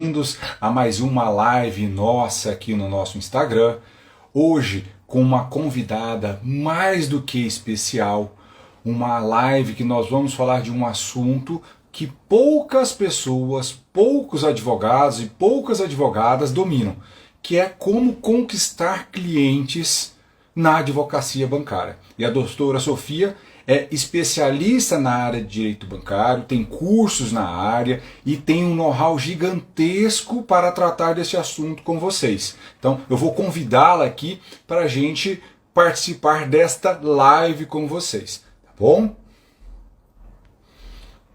bem-vindos a mais uma live nossa aqui no nosso Instagram. Hoje com uma convidada mais do que especial, uma live que nós vamos falar de um assunto que poucas pessoas, poucos advogados e poucas advogadas dominam, que é como conquistar clientes na advocacia bancária. E a doutora Sofia é especialista na área de direito bancário, tem cursos na área e tem um know-how gigantesco para tratar desse assunto com vocês. Então eu vou convidá-la aqui para a gente participar desta live com vocês, tá bom?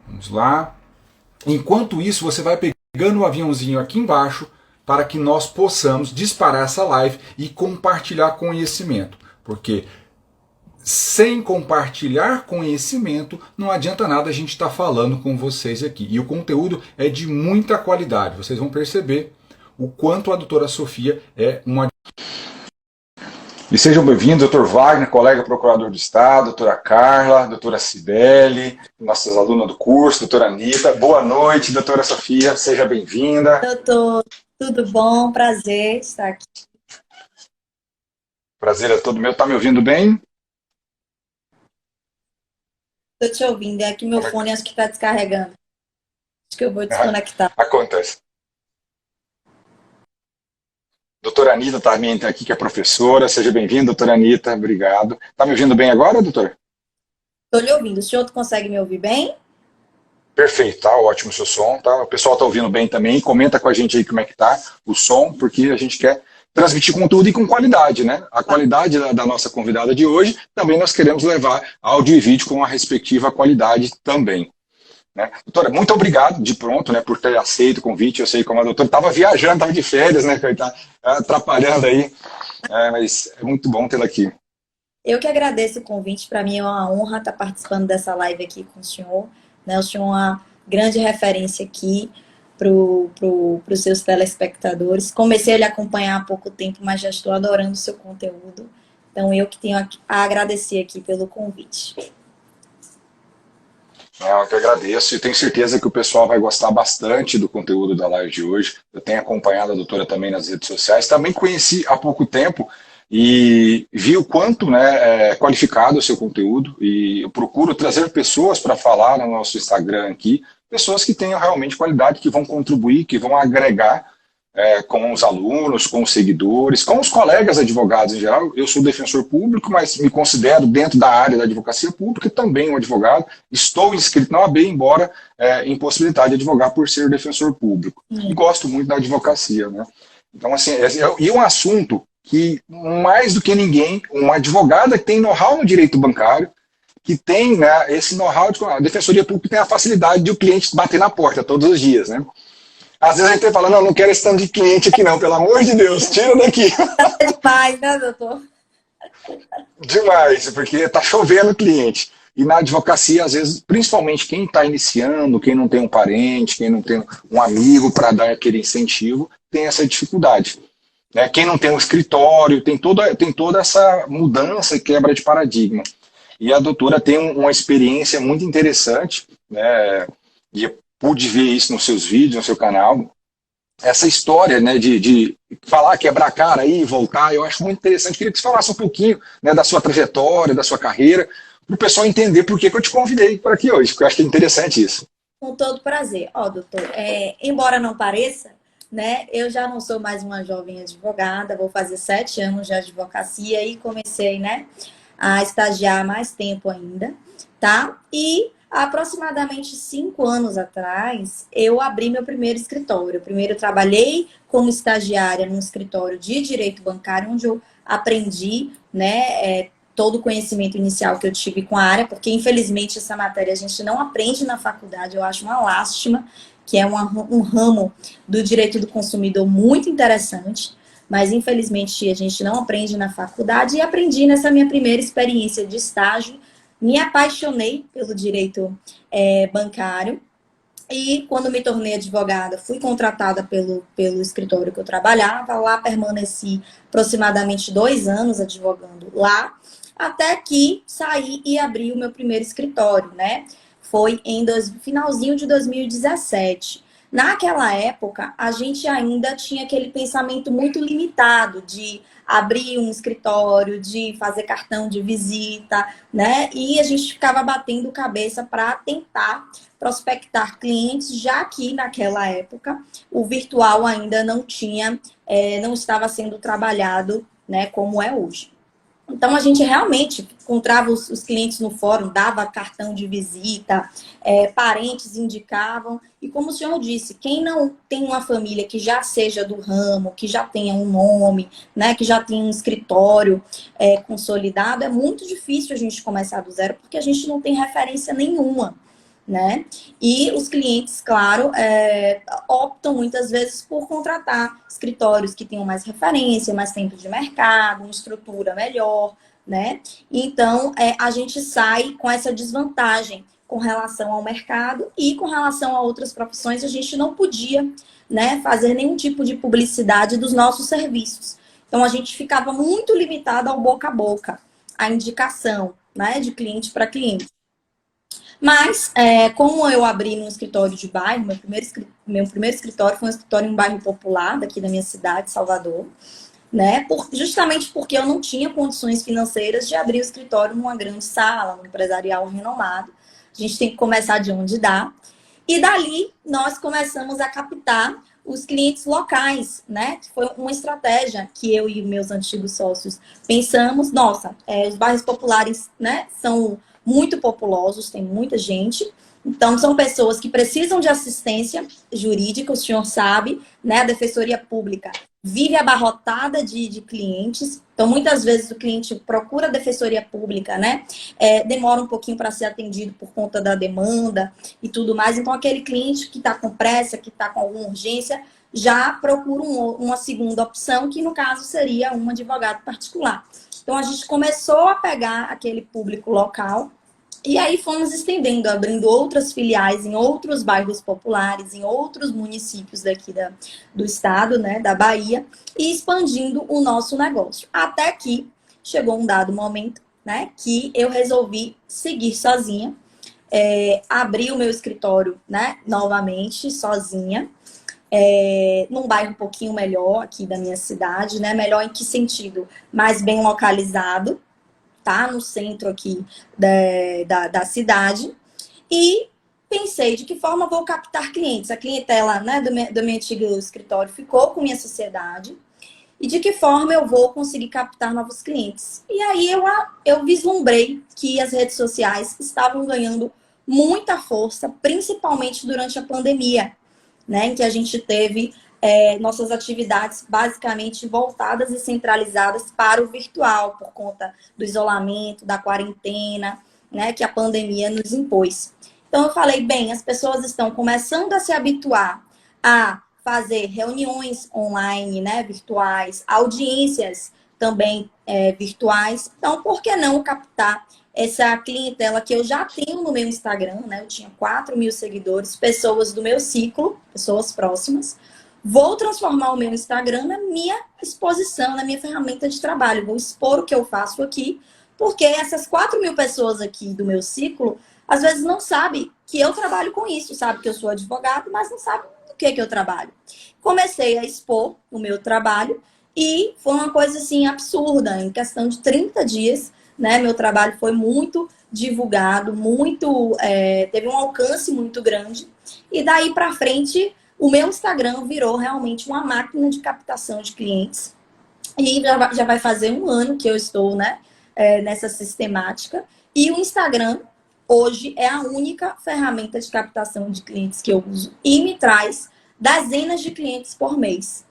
Vamos lá. Enquanto isso, você vai pegando o aviãozinho aqui embaixo para que nós possamos disparar essa live e compartilhar conhecimento, porque sem compartilhar conhecimento, não adianta nada a gente estar falando com vocês aqui. E o conteúdo é de muita qualidade. Vocês vão perceber o quanto a doutora Sofia é uma... E sejam bem-vindos, doutor Wagner, colega procurador do Estado, doutora Carla, doutora Cibele, nossas alunas do curso, doutora Anitta. Boa noite, doutora Sofia, seja bem-vinda. Doutor, tudo bom? Prazer estar aqui. Prazer é todo meu. Está me ouvindo bem? Estou te ouvindo, é que meu fone acho que está descarregando. Acho que eu vou desconectar. Acontece. Doutora Anitta também está aqui, que é professora. Seja bem-vinda, doutora Anitta. Obrigado. Está me ouvindo bem agora, doutora? Estou lhe ouvindo. O senhor consegue me ouvir bem? Perfeito, tá ótimo o seu som. Tá? O pessoal está ouvindo bem também. Comenta com a gente aí como é que tá o som, porque a gente quer transmitir conteúdo e com qualidade, né? A qualidade da nossa convidada de hoje, também nós queremos levar áudio e vídeo com a respectiva qualidade também. Né? Doutora, muito obrigado de pronto, né, por ter aceito o convite. Eu sei como a doutora estava viajando, estava de férias, né, tá atrapalhando aí, mas é muito bom tê-la aqui. Eu que agradeço o convite, para mim é uma honra estar participando dessa live aqui com o senhor. Né? O senhor é uma grande referência aqui para os seus telespectadores. Comecei a lhe acompanhar há pouco tempo, mas já estou adorando o seu conteúdo. Então eu que tenho a agradecer aqui pelo convite. Eu que agradeço e tenho certeza que o pessoal vai gostar bastante do conteúdo da live de hoje. Eu tenho acompanhado a doutora também nas redes sociais, também conheci há pouco tempo e vi o quanto, né, é qualificado o seu conteúdo, e eu procuro trazer pessoas para falar no nosso Instagram aqui, pessoas que tenham realmente qualidade, que vão contribuir, que vão agregar com os alunos, com os seguidores, com os colegas advogados em geral. Eu sou defensor público, mas me considero dentro da área da advocacia pública também um advogado. Estou inscrito na OAB, embora impossibilidade de advogar por ser defensor público. E gosto muito da advocacia, né? Então, assim, e um assunto que, mais do que ninguém, uma advogada que tem know-how no direito bancário, que tem, né, esse know-how, a defensoria pública tem a facilidade de o cliente bater na porta todos os dias, né? Às vezes a gente fala, não quero esse tanto de cliente aqui não, pelo amor de Deus, tira daqui. É demais, né, doutor? Demais, porque tá chovendo cliente. E na advocacia, às vezes, principalmente quem está iniciando, quem não tem um parente, quem não tem um amigo para dar aquele incentivo, tem essa dificuldade. Né? Quem não tem um escritório, tem toda essa mudança e quebra de paradigma. E a doutora tem uma experiência muito interessante, né? E pude ver isso nos seus vídeos, no seu canal, essa história, né, de falar, quebrar a cara aí, voltar, eu acho muito interessante. Queria que você falasse um pouquinho, né, da sua trajetória, da sua carreira, para o pessoal entender por que eu te convidei por aqui hoje, porque eu acho que é interessante isso. Com todo prazer. Ó, doutor, embora não pareça, né, eu já não sou mais uma jovem advogada, vou fazer 7 anos de advocacia e comecei, né, a estagiar há mais tempo ainda, tá? E há aproximadamente 5 anos atrás, eu abri meu primeiro escritório. Primeiro eu trabalhei como estagiária num escritório de direito bancário, onde eu aprendi, né, todo o conhecimento inicial que eu tive com a área, porque infelizmente essa matéria a gente não aprende na faculdade, eu acho uma lástima, que é um ramo do direito do consumidor muito interessante, mas infelizmente a gente não aprende na faculdade, e aprendi nessa minha primeira experiência de estágio. Me apaixonei pelo direito bancário e quando me tornei advogada, fui contratada pelo escritório que eu trabalhava. Lá permaneci aproximadamente 2 anos advogando lá, até que saí e abri o meu primeiro escritório, né? Foi em finalzinho de 2017. Naquela época, a gente ainda tinha aquele pensamento muito limitado de abrir um escritório, de fazer cartão de visita, né? E a gente ficava batendo cabeça para tentar prospectar clientes, já que naquela época o virtual ainda não tinha, não estava sendo trabalhado, né, como é hoje. Então, a gente realmente encontrava os clientes no fórum, dava cartão de visita, parentes indicavam. E como o senhor disse, quem não tem uma família que já seja do ramo, que já tenha um nome, né, que já tenha um escritório consolidado, é muito difícil a gente começar do zero, porque a gente não tem referência nenhuma, né? E os clientes, claro, optam muitas vezes por contratar escritórios que tenham mais referência, mais tempo de mercado, uma estrutura melhor, né? Então, a gente sai com essa desvantagem com relação ao mercado e com relação a outras profissões, a gente não podia, né, fazer nenhum tipo de publicidade dos nossos serviços. Então, a gente ficava muito limitado ao boca a boca, à indicação, né, de cliente para cliente. Mas, como eu abri num escritório de bairro, meu primeiro escritório foi um escritório em um bairro popular daqui da minha cidade, Salvador, né? Justamente porque eu não tinha condições financeiras de abrir o escritório numa grande sala, num empresarial renomado. A gente tem que começar de onde dá. E dali nós começamos a captar os clientes locais, né? Que foi uma estratégia que eu e meus antigos sócios pensamos. Nossa, os bairros populares, né, são muito populosos, tem muita gente. Então, são pessoas que precisam de assistência jurídica, o senhor sabe, né? A Defensoria Pública vive abarrotada de clientes. Então, muitas vezes o cliente procura a Defensoria Pública, né? Demora um pouquinho para ser atendido por conta da demanda e tudo mais. Então, aquele cliente que está com pressa, que está com alguma urgência, já procura uma segunda opção, que no caso seria um advogado particular. Então, a gente começou a pegar aquele público local e aí fomos estendendo, abrindo outras filiais em outros bairros populares, em outros municípios daqui do estado, né, da Bahia, e expandindo o nosso negócio. Até que chegou um dado momento, né, que eu resolvi seguir sozinha, abri o meu escritório, né, novamente, sozinha, num bairro um pouquinho melhor aqui da minha cidade, né, melhor em que sentido? Mais bem localizado, tá? No centro aqui da cidade. E pensei, de que forma vou captar clientes? A clientela, né, do meu antigo escritório ficou com minha sociedade. E de que forma eu vou conseguir captar novos clientes? E aí eu vislumbrei que as redes sociais estavam ganhando muita força, principalmente durante a pandemia, né, em que a gente teve nossas atividades basicamente voltadas e centralizadas para o virtual, por conta do isolamento, da quarentena, né, que a pandemia nos impôs. Então, eu falei, bem, as pessoas estão começando a se habituar a fazer reuniões online, né, virtuais, audiências também virtuais. Então, por que não captar essa clientela que eu já tenho no meu Instagram, né? Eu tinha 4.000 seguidores, pessoas do meu ciclo, pessoas próximas. Vou transformar o meu Instagram na minha exposição, na minha ferramenta de trabalho. Vou expor o que eu faço aqui, porque essas 4.000 pessoas aqui do meu ciclo, às vezes não sabem que eu trabalho com isso, sabe que eu sou advogado, mas não sabem do que eu trabalho. Comecei a expor o meu trabalho e foi uma coisa assim absurda. Em questão de 30 dias, né, meu trabalho foi muito divulgado, teve um alcance muito grande. E daí para frente, o meu Instagram virou realmente uma máquina de captação de clientes. E já vai fazer um ano que eu estou, né, nessa sistemática. E o Instagram, hoje, é a única ferramenta de captação de clientes que eu uso. E me traz dezenas de clientes por mês.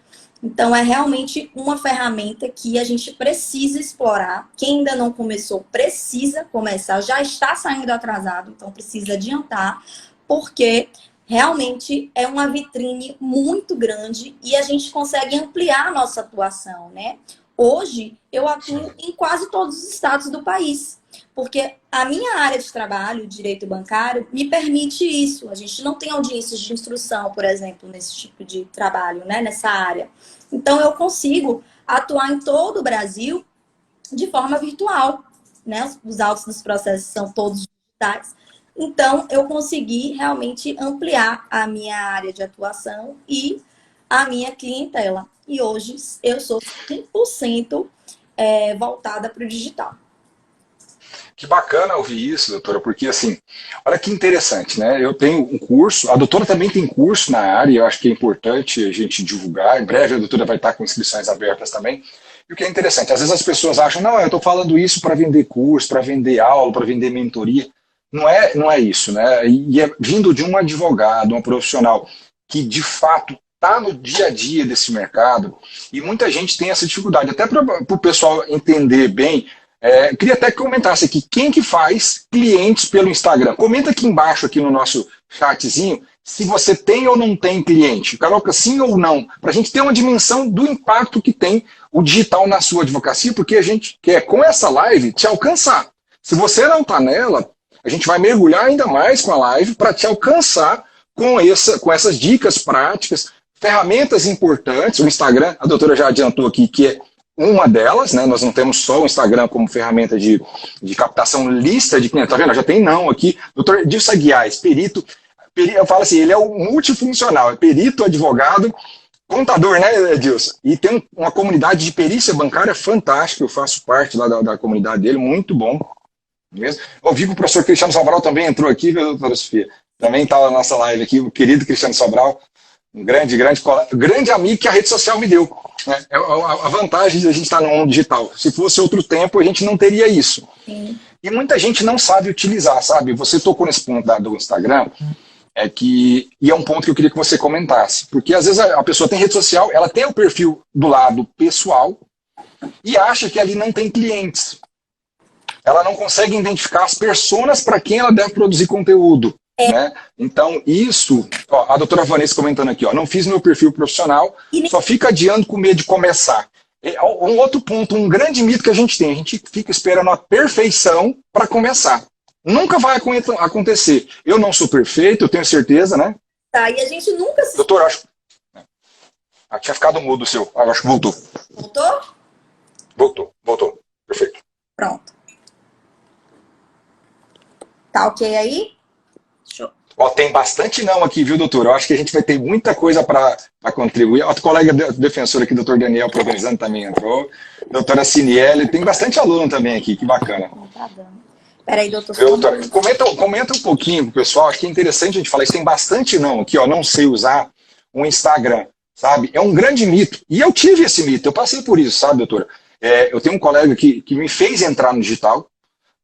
Então, é realmente uma ferramenta que a gente precisa explorar. Quem ainda não começou, precisa começar. Já está saindo atrasado, então precisa adiantar. Porque realmente é uma vitrine muito grande e a gente consegue ampliar a nossa atuação, né? Hoje, eu atuo em quase todos os estados do país, porque a minha área de trabalho, direito bancário, me permite isso. A gente não tem audiências de instrução, por exemplo, nesse tipo de trabalho, né? Nessa área. Então, eu consigo atuar em todo o Brasil de forma virtual, né? Os autos dos processos são todos digitais. Então, eu consegui realmente ampliar a minha área de atuação e a minha clientela. E hoje eu sou 100% voltada para o digital. Que bacana ouvir isso, doutora, porque assim, olha que interessante, né? Eu tenho um curso, a doutora também tem curso na área, eu acho que é importante a gente divulgar. Em breve a doutora vai estar com inscrições abertas também. E o que é interessante, às vezes as pessoas acham, não, eu estou falando isso para vender curso, para vender aula, para vender mentoria. Não é isso, né? E é vindo de um advogado, uma profissional que de fato está no dia a dia desse mercado, e muita gente tem essa dificuldade, até para o pessoal entender bem. Queria até que comentasse aqui, quem que faz clientes pelo Instagram? Comenta aqui embaixo, aqui no nosso chatzinho, se você tem ou não tem cliente. Coloca sim ou não, para a gente ter uma dimensão do impacto que tem o digital na sua advocacia, porque a gente quer, com essa live, te alcançar. Se você não está nela, a gente vai mergulhar ainda mais com a live para te alcançar com essas dicas práticas, ferramentas importantes. O Instagram, a doutora já adiantou aqui, que é uma delas, né? Nós não temos só o Instagram como ferramenta de captação lista de clientes. Tá vendo? Já tem não aqui. Doutor Edilson Aguiar, perito, eu falo assim, ele é o multifuncional, é perito, advogado, contador, né, Edilson? E tem uma comunidade de perícia bancária fantástica, eu faço parte lá da comunidade dele, muito bom mesmo. Eu vi que o professor Cristiano Sobral também entrou aqui, viu, doutora Sofia? Também está na nossa live aqui, o querido Cristiano Sobral, um grande amigo que a rede social me deu. Né? A vantagem de a gente estar no mundo digital. Se fosse outro tempo, a gente não teria isso. Sim. E muita gente não sabe utilizar, sabe? Você tocou nesse ponto do Instagram, e é um ponto que eu queria que você comentasse. Porque às vezes a pessoa tem rede social, ela tem o perfil do lado pessoal e acha que ali não tem clientes. Ela não consegue identificar as personas para quem ela deve produzir conteúdo. Né? Então, isso, ó, a doutora Vanessa comentando aqui, ó, não fiz meu perfil profissional, só fica adiando com medo de começar. Um outro ponto, um grande mito que a gente fica esperando a perfeição para começar. Nunca vai acontecer. Eu não sou perfeito, eu tenho certeza, né? Tá, e a gente nunca se... Doutor, acho... tinha ficado mudo o seu, acho que voltou. Voltou? Voltou. Perfeito. Pronto. Tá ok aí? Show. Ó, tem bastante não aqui, viu, doutor? Eu acho que a gente vai ter muita coisa para contribuir. O colega defensor aqui, doutor Daniel Provenzano, também entrou. Doutora Ciniele, tem bastante aluno também aqui, que bacana. Não tá dando. Peraí, doutor. Comenta um pouquinho, pessoal, acho que é interessante a gente falar isso. Tem bastante não aqui, ó, não sei usar um Instagram, sabe? É um grande mito. E eu tive esse mito, eu passei por isso, sabe, doutora? Eu tenho um colega que me fez entrar no digital,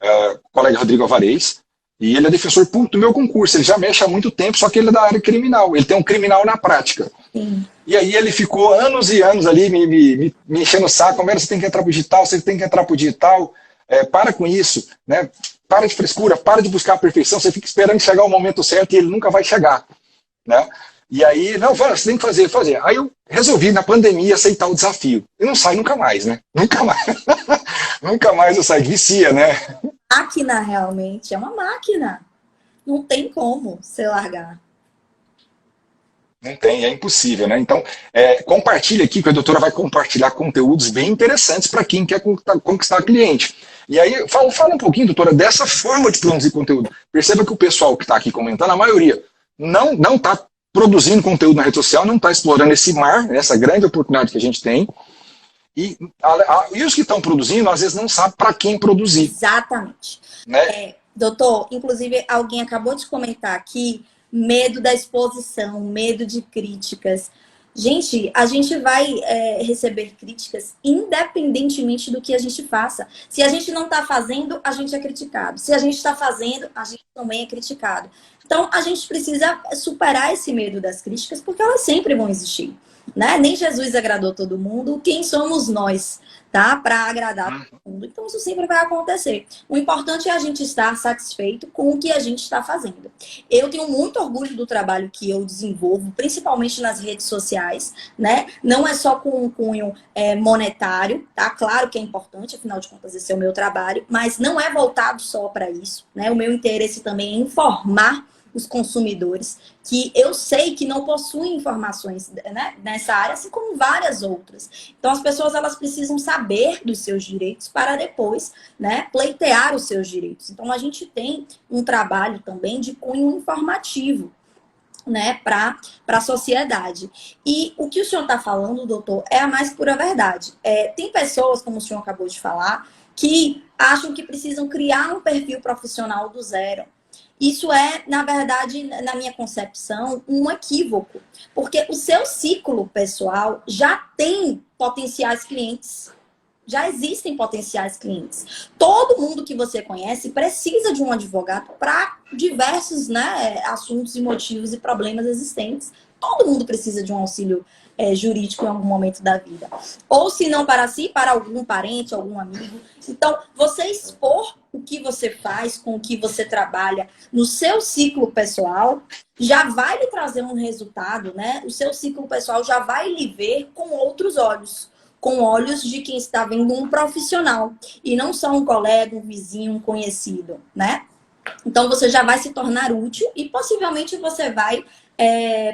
o colega Rodrigo Alvarez, e ele é defensor público do meu concurso. Ele já mexe há muito tempo, só que ele é da área criminal. Ele tem um criminal na prática. Sim. E aí ele ficou anos e anos ali me enchendo o saco. Você tem que entrar pro digital, você tem que entrar pro digital. Para com isso, né? Para de frescura, para de buscar a perfeição. Você fica esperando chegar o momento certo e ele nunca vai chegar. Né? E aí, não, você tem que fazer. Aí eu resolvi, na pandemia, aceitar o desafio. E não sai nunca mais, né? Nunca mais. Nunca mais eu saio. Vicia, né? Máquina, realmente, é uma máquina. Não tem como você largar. Não tem, é impossível, né? Então, compartilha aqui, que a doutora vai compartilhar conteúdos bem interessantes para quem quer conquistar cliente. E aí, fala um pouquinho, doutora, dessa forma de produzir conteúdo. Perceba que o pessoal que está aqui comentando, a maioria, não está produzindo conteúdo na rede social, não está explorando esse mar, essa grande oportunidade que a gente tem. E os que estão produzindo, às vezes, não sabem para quem produzir. Exatamente. Né? Doutor, inclusive, alguém acabou de comentar aqui, medo da exposição, medo de críticas. Gente, a gente vai receber críticas independentemente do que a gente faça. Se a gente não está fazendo, a gente é criticado. Se a gente está fazendo, a gente também é criticado. Então, a gente precisa superar esse medo das críticas, porque elas sempre vão existir. Né? Nem Jesus agradou todo mundo. Quem somos nós, tá? Para agradar todo mundo. Então, isso sempre vai acontecer. O importante é a gente estar satisfeito com o que a gente está fazendo. Eu tenho muito orgulho do trabalho que eu desenvolvo, principalmente nas redes sociais, né? Não é só com um cunho monetário, tá? Claro que é importante, afinal de contas, esse é o meu trabalho, mas não é voltado só para isso, né? O meu interesse também é informar, os consumidores, que eu sei que não possuem informações, né, nessa área, assim como várias outras. Então, as pessoas elas precisam saber dos seus direitos para depois, né, pleitear os seus direitos. Então, a gente tem um trabalho também de cunho informativo, né, para a sociedade. E o que o senhor está falando, doutor, é a mais pura verdade. Tem pessoas, como o senhor acabou de falar, que acham que precisam criar um perfil profissional do zero. Isso é, na verdade, na minha concepção, um equívoco. Porque o seu ciclo pessoal já tem potenciais clientes. Já existem potenciais clientes. Todo mundo que você conhece precisa de um advogado para diversos, né, assuntos e motivos e problemas existentes. Todo mundo precisa de um auxílio jurídico em algum momento da vida. Ou se não para si, para algum parente, algum amigo. Então, você expor o que você faz, com o que você trabalha no seu ciclo pessoal, já vai lhe trazer um resultado, né? O seu ciclo pessoal já vai lhe ver com outros olhos. Com olhos de quem está vendo um profissional. E não só um colega, um vizinho, um conhecido, né? Então, você já vai se tornar útil e possivelmente você vai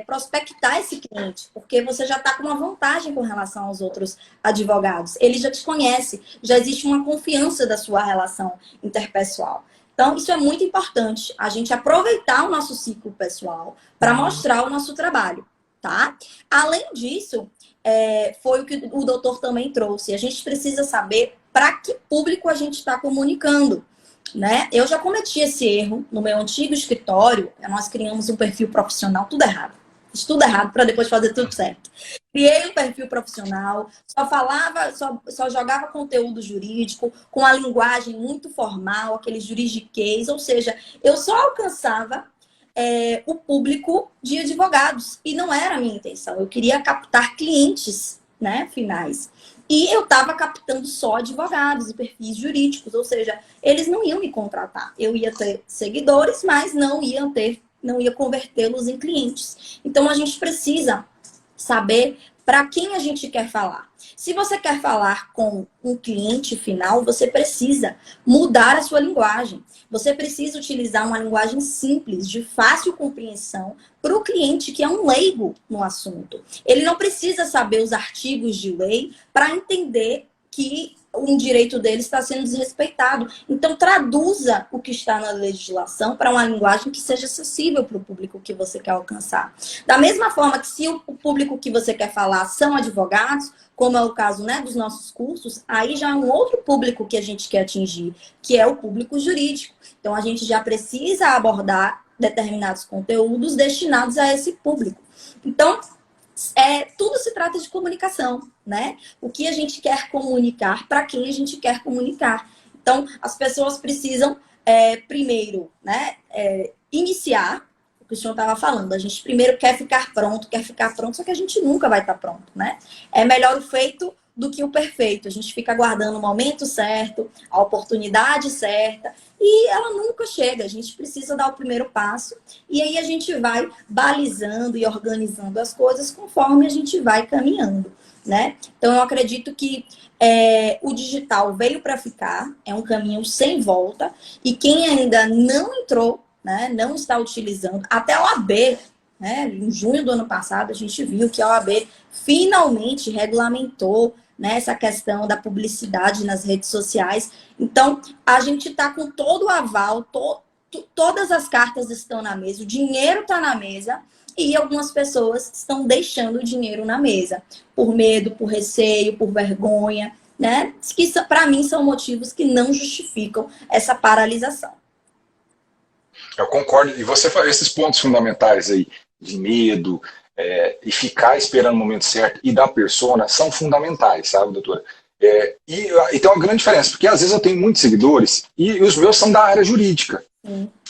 prospectar esse cliente, porque você já está com uma vantagem com relação aos outros advogados. Ele já te conhece, já existe uma confiança da sua relação interpessoal. Então, isso é muito importante, a gente aproveitar o nosso ciclo pessoal para mostrar o nosso trabalho, tá? Além disso, foi o que o doutor também trouxe. A gente precisa saber para que público a gente está comunicando, né? Eu já cometi esse erro no meu antigo escritório. Nós criamos um perfil profissional, tudo errado. Fiz tudo errado para depois fazer tudo certo. Criei um perfil profissional, só falava, só jogava conteúdo jurídico, com a linguagem muito formal, aquele juridiquês, ou seja, eu só alcançava o público de advogados. E não era a minha intenção. Eu queria captar clientes, né, finais. E eu estava captando só advogados e perfis jurídicos. Ou seja, eles não iam me contratar. Eu ia ter seguidores, mas não ia convertê-los em clientes. Então, a gente precisa saber para quem a gente quer falar. Se você quer falar com um cliente final, você precisa mudar a sua linguagem. Você precisa utilizar uma linguagem simples, de fácil compreensão, para o cliente que é um leigo no assunto. Ele não precisa saber os artigos de lei para entender que um direito dele está sendo desrespeitado. Então, traduza o que está na legislação para uma linguagem que seja acessível para o público que você quer alcançar. Da mesma forma que se o público que você quer falar são advogados, como é o caso, né, dos nossos cursos, aí já é um outro público que a gente quer atingir, que é o público jurídico. Então, a gente já precisa abordar determinados conteúdos destinados a esse público. Então, tudo se trata de comunicação, né? O que a gente quer comunicar, para quem a gente quer comunicar. Então, as pessoas precisam, primeiro, né, iniciar o que o senhor estava falando. A gente primeiro quer ficar pronto, só que a gente nunca vai estar pronto, né? É melhor o feito do que o perfeito. A gente fica aguardando o momento certo, a oportunidade certa, e ela nunca chega. A gente precisa dar o primeiro passo, e aí a gente vai balizando e organizando as coisas conforme a gente vai caminhando, né? Então, eu acredito que o digital veio para ficar, é um caminho sem volta, e quem ainda não entrou, né, não está utilizando, até a OAB, né, em junho do ano passado, a gente viu que a OAB finalmente regulamentou, né, essa questão da publicidade nas redes sociais. Então, a gente está com todo o aval, todas as cartas estão na mesa, o dinheiro está na mesa, e algumas pessoas estão deixando o dinheiro na mesa, por medo, por receio, por vergonha, né, que para mim são motivos que não justificam essa paralisação. Eu concordo. E você fala esses pontos fundamentais aí, de medo, e ficar esperando o momento certo e da persona, são fundamentais, sabe, doutora? E tem uma grande diferença, porque às vezes eu tenho muitos seguidores e os meus são da área jurídica.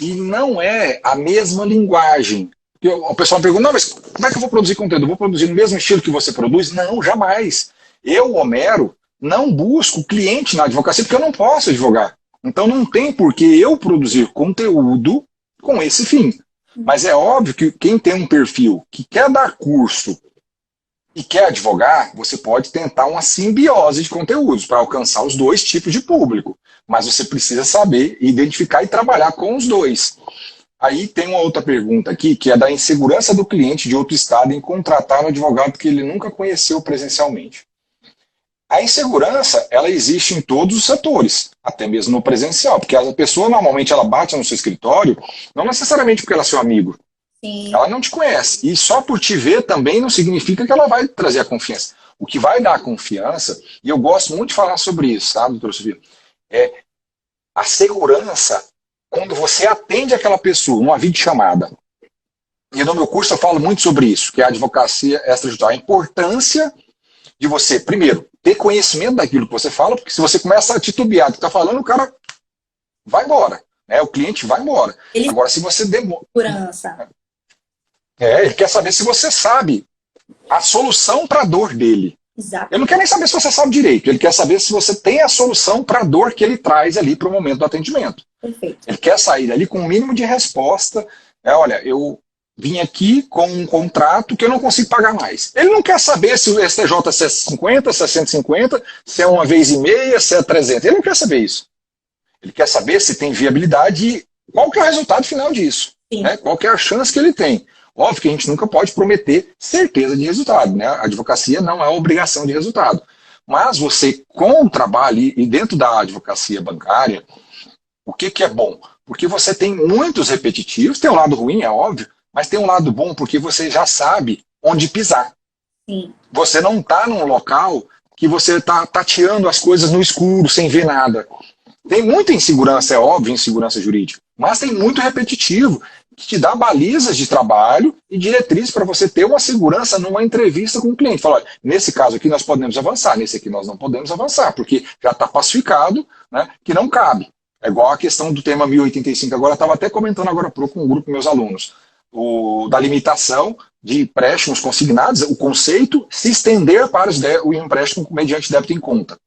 E não é a mesma linguagem. O pessoal me pergunta, não, mas como é que eu vou produzir conteúdo? Eu vou produzir no mesmo estilo que você produz? Não, jamais. Eu, Homero, não busco cliente na advocacia porque eu não posso advogar. Então não tem por que eu produzir conteúdo com esse fim. Mas é óbvio que quem tem um perfil que quer dar curso e quer advogar, você pode tentar uma simbiose de conteúdos para alcançar os dois tipos de público. Mas você precisa saber identificar e trabalhar com os dois. Aí tem uma outra pergunta aqui, que é da insegurança do cliente de outro estado em contratar um advogado que ele nunca conheceu presencialmente. A insegurança, ela existe em todos os setores, até mesmo no presencial, porque a pessoa normalmente ela bate no seu escritório, não necessariamente porque ela é seu amigo, Sim. ela não te conhece. E só por te ver também não significa que ela vai trazer a confiança. O que vai dar a confiança, e eu gosto muito de falar sobre isso, sabe, doutora Sofia? É a segurança quando você atende aquela pessoa numa videochamada. E no meu curso eu falo muito sobre isso, que é a advocacia extrajudicial. A importância de você, primeiro, ter conhecimento daquilo que você fala, porque se você começa a titubear do que está falando, o cara vai embora, né? O cliente vai embora. Ele Agora, se você demora. segurança. Ele quer saber se você sabe a solução para a dor dele. Exato. Ele não quer nem saber se você sabe direito, ele quer saber se você tem a solução para a dor que ele traz ali para o momento do atendimento. Perfeito. Ele quer sair ali com o mínimo de resposta. Olha, eu vim aqui com um contrato que eu não consigo pagar mais. Ele não quer saber se o STJ é 50, se é 150, se é uma vez e meia, se é 300. Ele não quer saber isso. Ele quer saber se tem viabilidade e qual que é o resultado final disso. Né? Qual que é a chance que ele tem. Óbvio que a gente nunca pode prometer certeza de resultado. Né? A advocacia não é obrigação de resultado. Mas você, com o trabalho e dentro da advocacia bancária, o que é bom? Porque você tem muitos repetitivos, tem um lado ruim, é óbvio, mas tem um lado bom porque você já sabe onde pisar. Sim. Você não está num local que você está tateando as coisas no escuro, sem ver nada. Tem muita insegurança, é óbvio, insegurança jurídica, mas tem muito repetitivo que te dá balizas de trabalho e diretrizes para você ter uma segurança numa entrevista com o cliente. Fala, olha, nesse caso aqui nós podemos avançar, nesse aqui nós não podemos avançar, porque já está pacificado, né, que não cabe. É igual a questão do tema 1085, agora eu estava até comentando agora com um grupo de meus alunos, da limitação de empréstimos consignados, o conceito se estender para o empréstimo mediante débito em conta.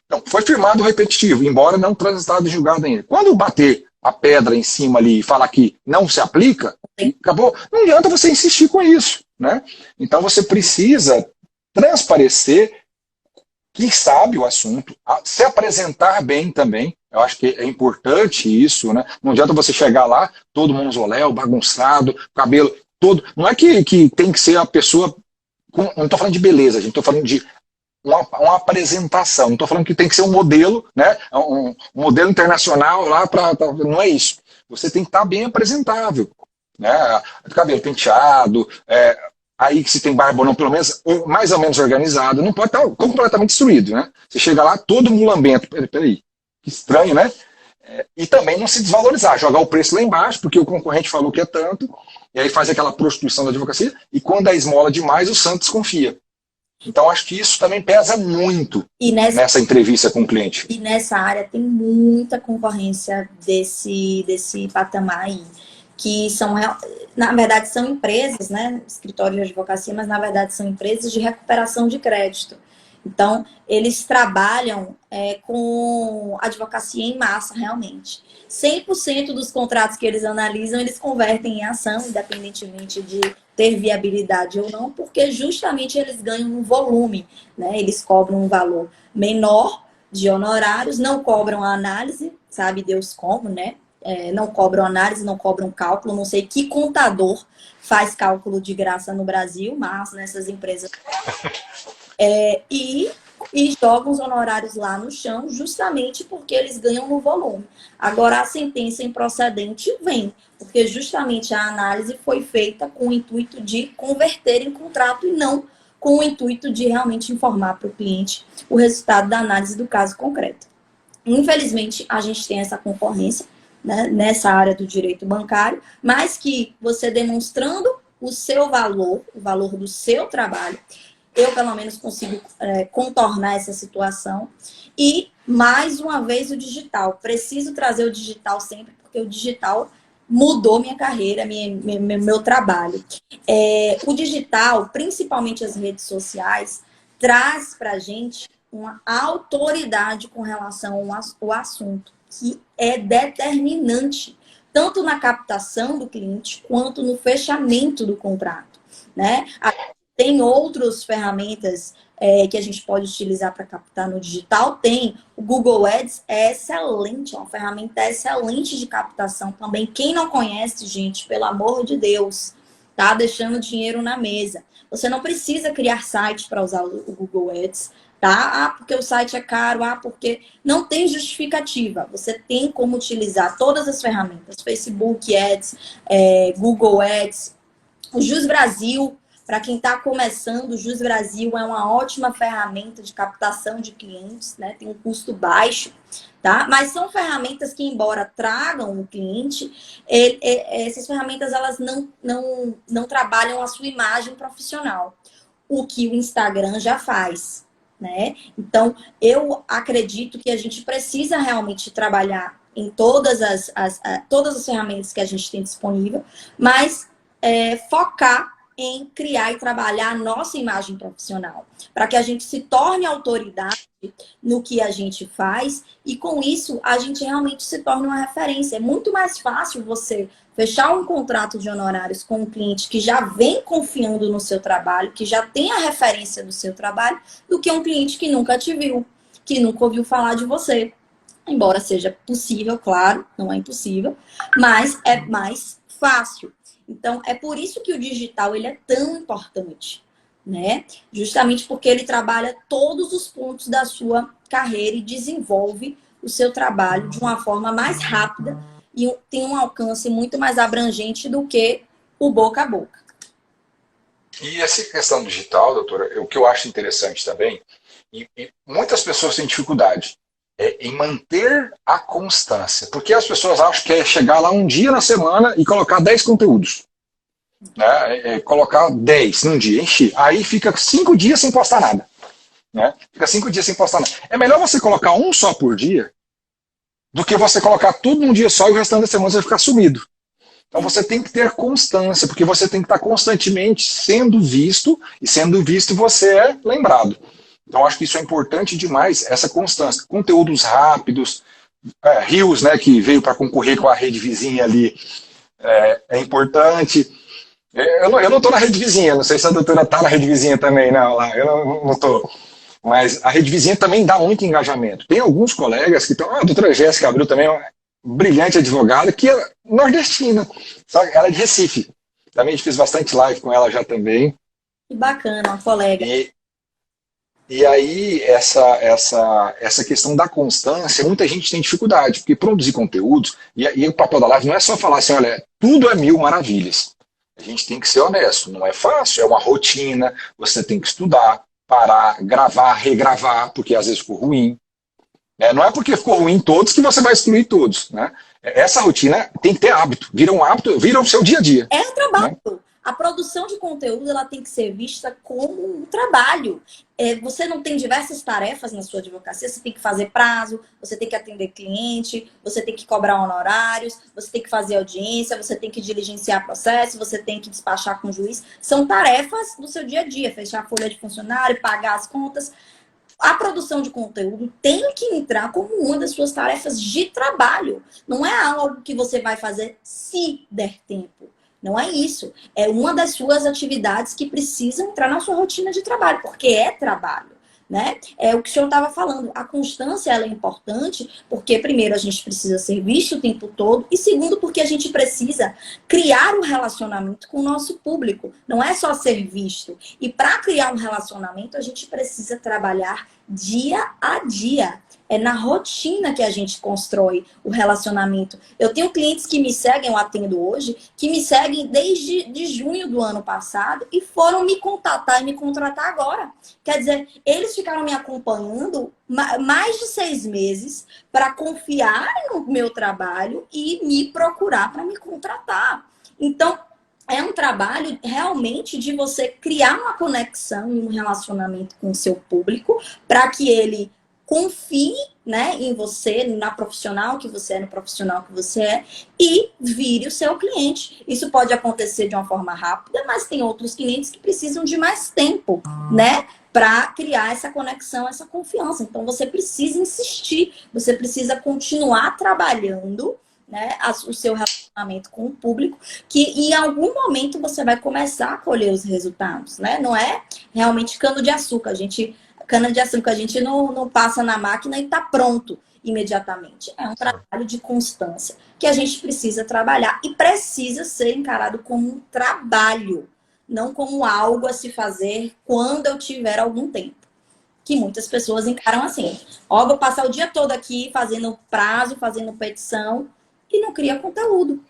Então, foi firmado o repetitivo, embora não transitado e julgado ainda. Quando bater a pedra em cima ali e falar que não se aplica, acabou, não adianta você insistir com isso. Né? Então, você precisa transparecer que sabe o assunto, se apresentar bem também. Eu acho que é importante isso, né? Não adianta você chegar lá, todo mausoléu, bagunçado, cabelo todo. Não é que tem que ser a pessoa. Não estou falando de beleza, gente, estou falando de uma apresentação. Não estou falando que tem que ser um modelo, né? Um modelo internacional lá para. Não é isso. Você tem que estar bem apresentável. Né? Cabelo penteado, aí que se tem barba ou não, pelo menos mais ou menos organizado, não pode estar completamente destruído, né? Você chega lá todo mulambento, peraí, que estranho, né? E também não se desvalorizar, jogar o preço lá embaixo, porque o concorrente falou que é tanto, e aí faz aquela prostituição da advocacia, e quando é esmola demais, o santo desconfia. Então acho que isso também pesa muito nessa entrevista com o cliente. E nessa área tem muita concorrência desse patamar aí, que são, na verdade, são empresas, né, escritório de advocacia, mas na verdade são empresas de recuperação de crédito. Então, eles trabalham com advocacia em massa, realmente. 100% dos contratos que eles analisam, eles convertem em ação, independentemente de ter viabilidade ou não, porque justamente eles ganham um volume, né? Eles cobram um valor menor de honorários, não cobram a análise, sabe Deus como, né? Não cobram análise, não cobram cálculo, não sei que contador faz cálculo de graça no Brasil, mas nessas empresas... E jogam os honorários lá no chão, justamente porque eles ganham no volume. Agora, a sentença improcedente vem, porque justamente a análise foi feita com o intuito de converter em contrato e não com o intuito de realmente informar para o cliente o resultado da análise do caso concreto. Infelizmente, a gente tem essa concorrência, né, nessa área do direito bancário, mas que você demonstrando o seu valor, o valor do seu trabalho, eu, pelo menos, consigo contornar essa situação. E, mais uma vez, o digital. Preciso trazer o digital sempre, porque o digital mudou minha carreira, meu trabalho. O digital, principalmente as redes sociais, traz para a gente uma autoridade com relação ao assunto, que é determinante, tanto na captação do cliente, quanto no fechamento do contrato. Né? Tem outras ferramentas que a gente pode utilizar para captar no digital. Tem o Google Ads, é excelente, é uma ferramenta excelente de captação também. Quem não conhece, gente, pelo amor de Deus, tá deixando dinheiro na mesa. Você não precisa criar site para usar o Google Ads, tá? Ah, porque o site é caro, porque não tem justificativa. Você tem como utilizar todas as ferramentas, Facebook Ads, Google Ads, o Jus Brasil. Para quem está começando, o Jus Brasil é uma ótima ferramenta de captação de clientes, né? Tem um custo baixo, tá? Mas são ferramentas que, embora tragam o cliente, essas ferramentas elas não trabalham a sua imagem profissional, o que o Instagram já faz, né? Então, eu acredito que a gente precisa realmente trabalhar em todas as ferramentas que a gente tem disponível, mas focar em criar e trabalhar a nossa imagem profissional, para que a gente se torne autoridade no que a gente faz e, com isso, a gente realmente se torne uma referência. É muito mais fácil você fechar um contrato de honorários com um cliente que já vem confiando no seu trabalho, que já tem a referência do seu trabalho, do que um cliente que nunca te viu, que nunca ouviu falar de você. Embora seja possível, claro, não é impossível, mas é mais fácil. Então, é por isso que o digital ele é tão importante, né? Justamente porque ele trabalha todos os pontos da sua carreira e desenvolve o seu trabalho de uma forma mais rápida e tem um alcance muito mais abrangente do que o boca a boca. E essa questão digital, doutora, o que eu acho interessante também, e muitas pessoas têm dificuldade em manter a constância. Porque as pessoas acham que é chegar lá um dia na semana e colocar 10 conteúdos. Né? Colocar 10 num dia, encher. Aí fica 5 dias sem postar nada. Né? Fica 5 dias sem postar nada. É melhor você colocar um só por dia do que você colocar tudo num dia só e o restante da semana você vai ficar sumido. Então você tem que ter constância, porque você tem que estar constantemente sendo visto, e sendo visto você é lembrado. Então acho que isso é importante demais, essa constância. Conteúdos rápidos, Reels, né, que veio para concorrer com a rede vizinha ali, é importante. Eu não estou na rede vizinha, não sei se a doutora está na rede vizinha também, não, lá, eu não estou. Mas a rede vizinha também dá muito engajamento. Tem alguns colegas que estão, a doutora Jéssica Abreu também é uma brilhante advogada, que é nordestina, sabe? Ela é de Recife. Também fiz bastante live com ela já também. Que bacana, uma colega. E aí, essa questão da constância, muita gente tem dificuldade, porque produzir conteúdos, e o papel da live não é só falar assim, olha, tudo é mil maravilhas. A gente tem que ser honesto, não é fácil, é uma rotina, você tem que estudar, parar, gravar, regravar, porque às vezes ficou ruim. Não é porque ficou ruim todos que você vai excluir todos. Né? Essa rotina tem que ter hábito, vira um hábito, vira o seu dia a dia. É um trabalho. Né? A produção de conteúdo ela tem que ser vista como um trabalho. Você não tem diversas tarefas na sua advocacia, você tem que fazer prazo, você tem que atender cliente, você tem que cobrar honorários, você tem que fazer audiência, você tem que diligenciar processo, você tem que despachar com o juiz. São tarefas do seu dia a dia, fechar a folha de funcionário, pagar as contas. A produção de conteúdo tem que entrar como uma das suas tarefas de trabalho. Não é algo que você vai fazer se der tempo. Não é isso. É uma das suas atividades que precisam entrar na sua rotina de trabalho, porque é trabalho. Né? É o que o senhor estava falando. A constância ela é importante porque, primeiro, a gente precisa ser visto o tempo todo e, segundo, porque a gente precisa criar um relacionamento com o nosso público. Não é só ser visto. E para criar um relacionamento, a gente precisa trabalhar dia a dia. É na rotina que a gente constrói o relacionamento. Eu tenho clientes que me seguem, eu atendo hoje, que me seguem desde de junho do ano passado e foram me contatar e me contratar agora. Quer dizer, eles ficaram me acompanhando mais de 6 meses para confiar no meu trabalho e me procurar para me contratar. Então, é um trabalho realmente de você criar uma conexão e um relacionamento com o seu público para que ele confie, né, em você, na profissional que você é, no profissional que você é, e vire o seu cliente. Isso pode acontecer de uma forma rápida, mas tem outros clientes que precisam de mais tempo, né, para criar essa conexão, essa confiança. Então, você precisa insistir, você precisa continuar trabalhando, né, o seu relacionamento relacionamento com o público, que em algum momento você vai começar a colher os resultados, né? Não é realmente cana-de-açúcar. Cana-de-açúcar a gente não passa na máquina e está pronto imediatamente. É um trabalho de constância que a gente precisa trabalhar e precisa ser encarado como um trabalho, não como algo a se fazer quando eu tiver algum tempo. Que muitas pessoas encaram assim. Ó, vou passar o dia todo aqui fazendo prazo, fazendo petição e não cria conteúdo.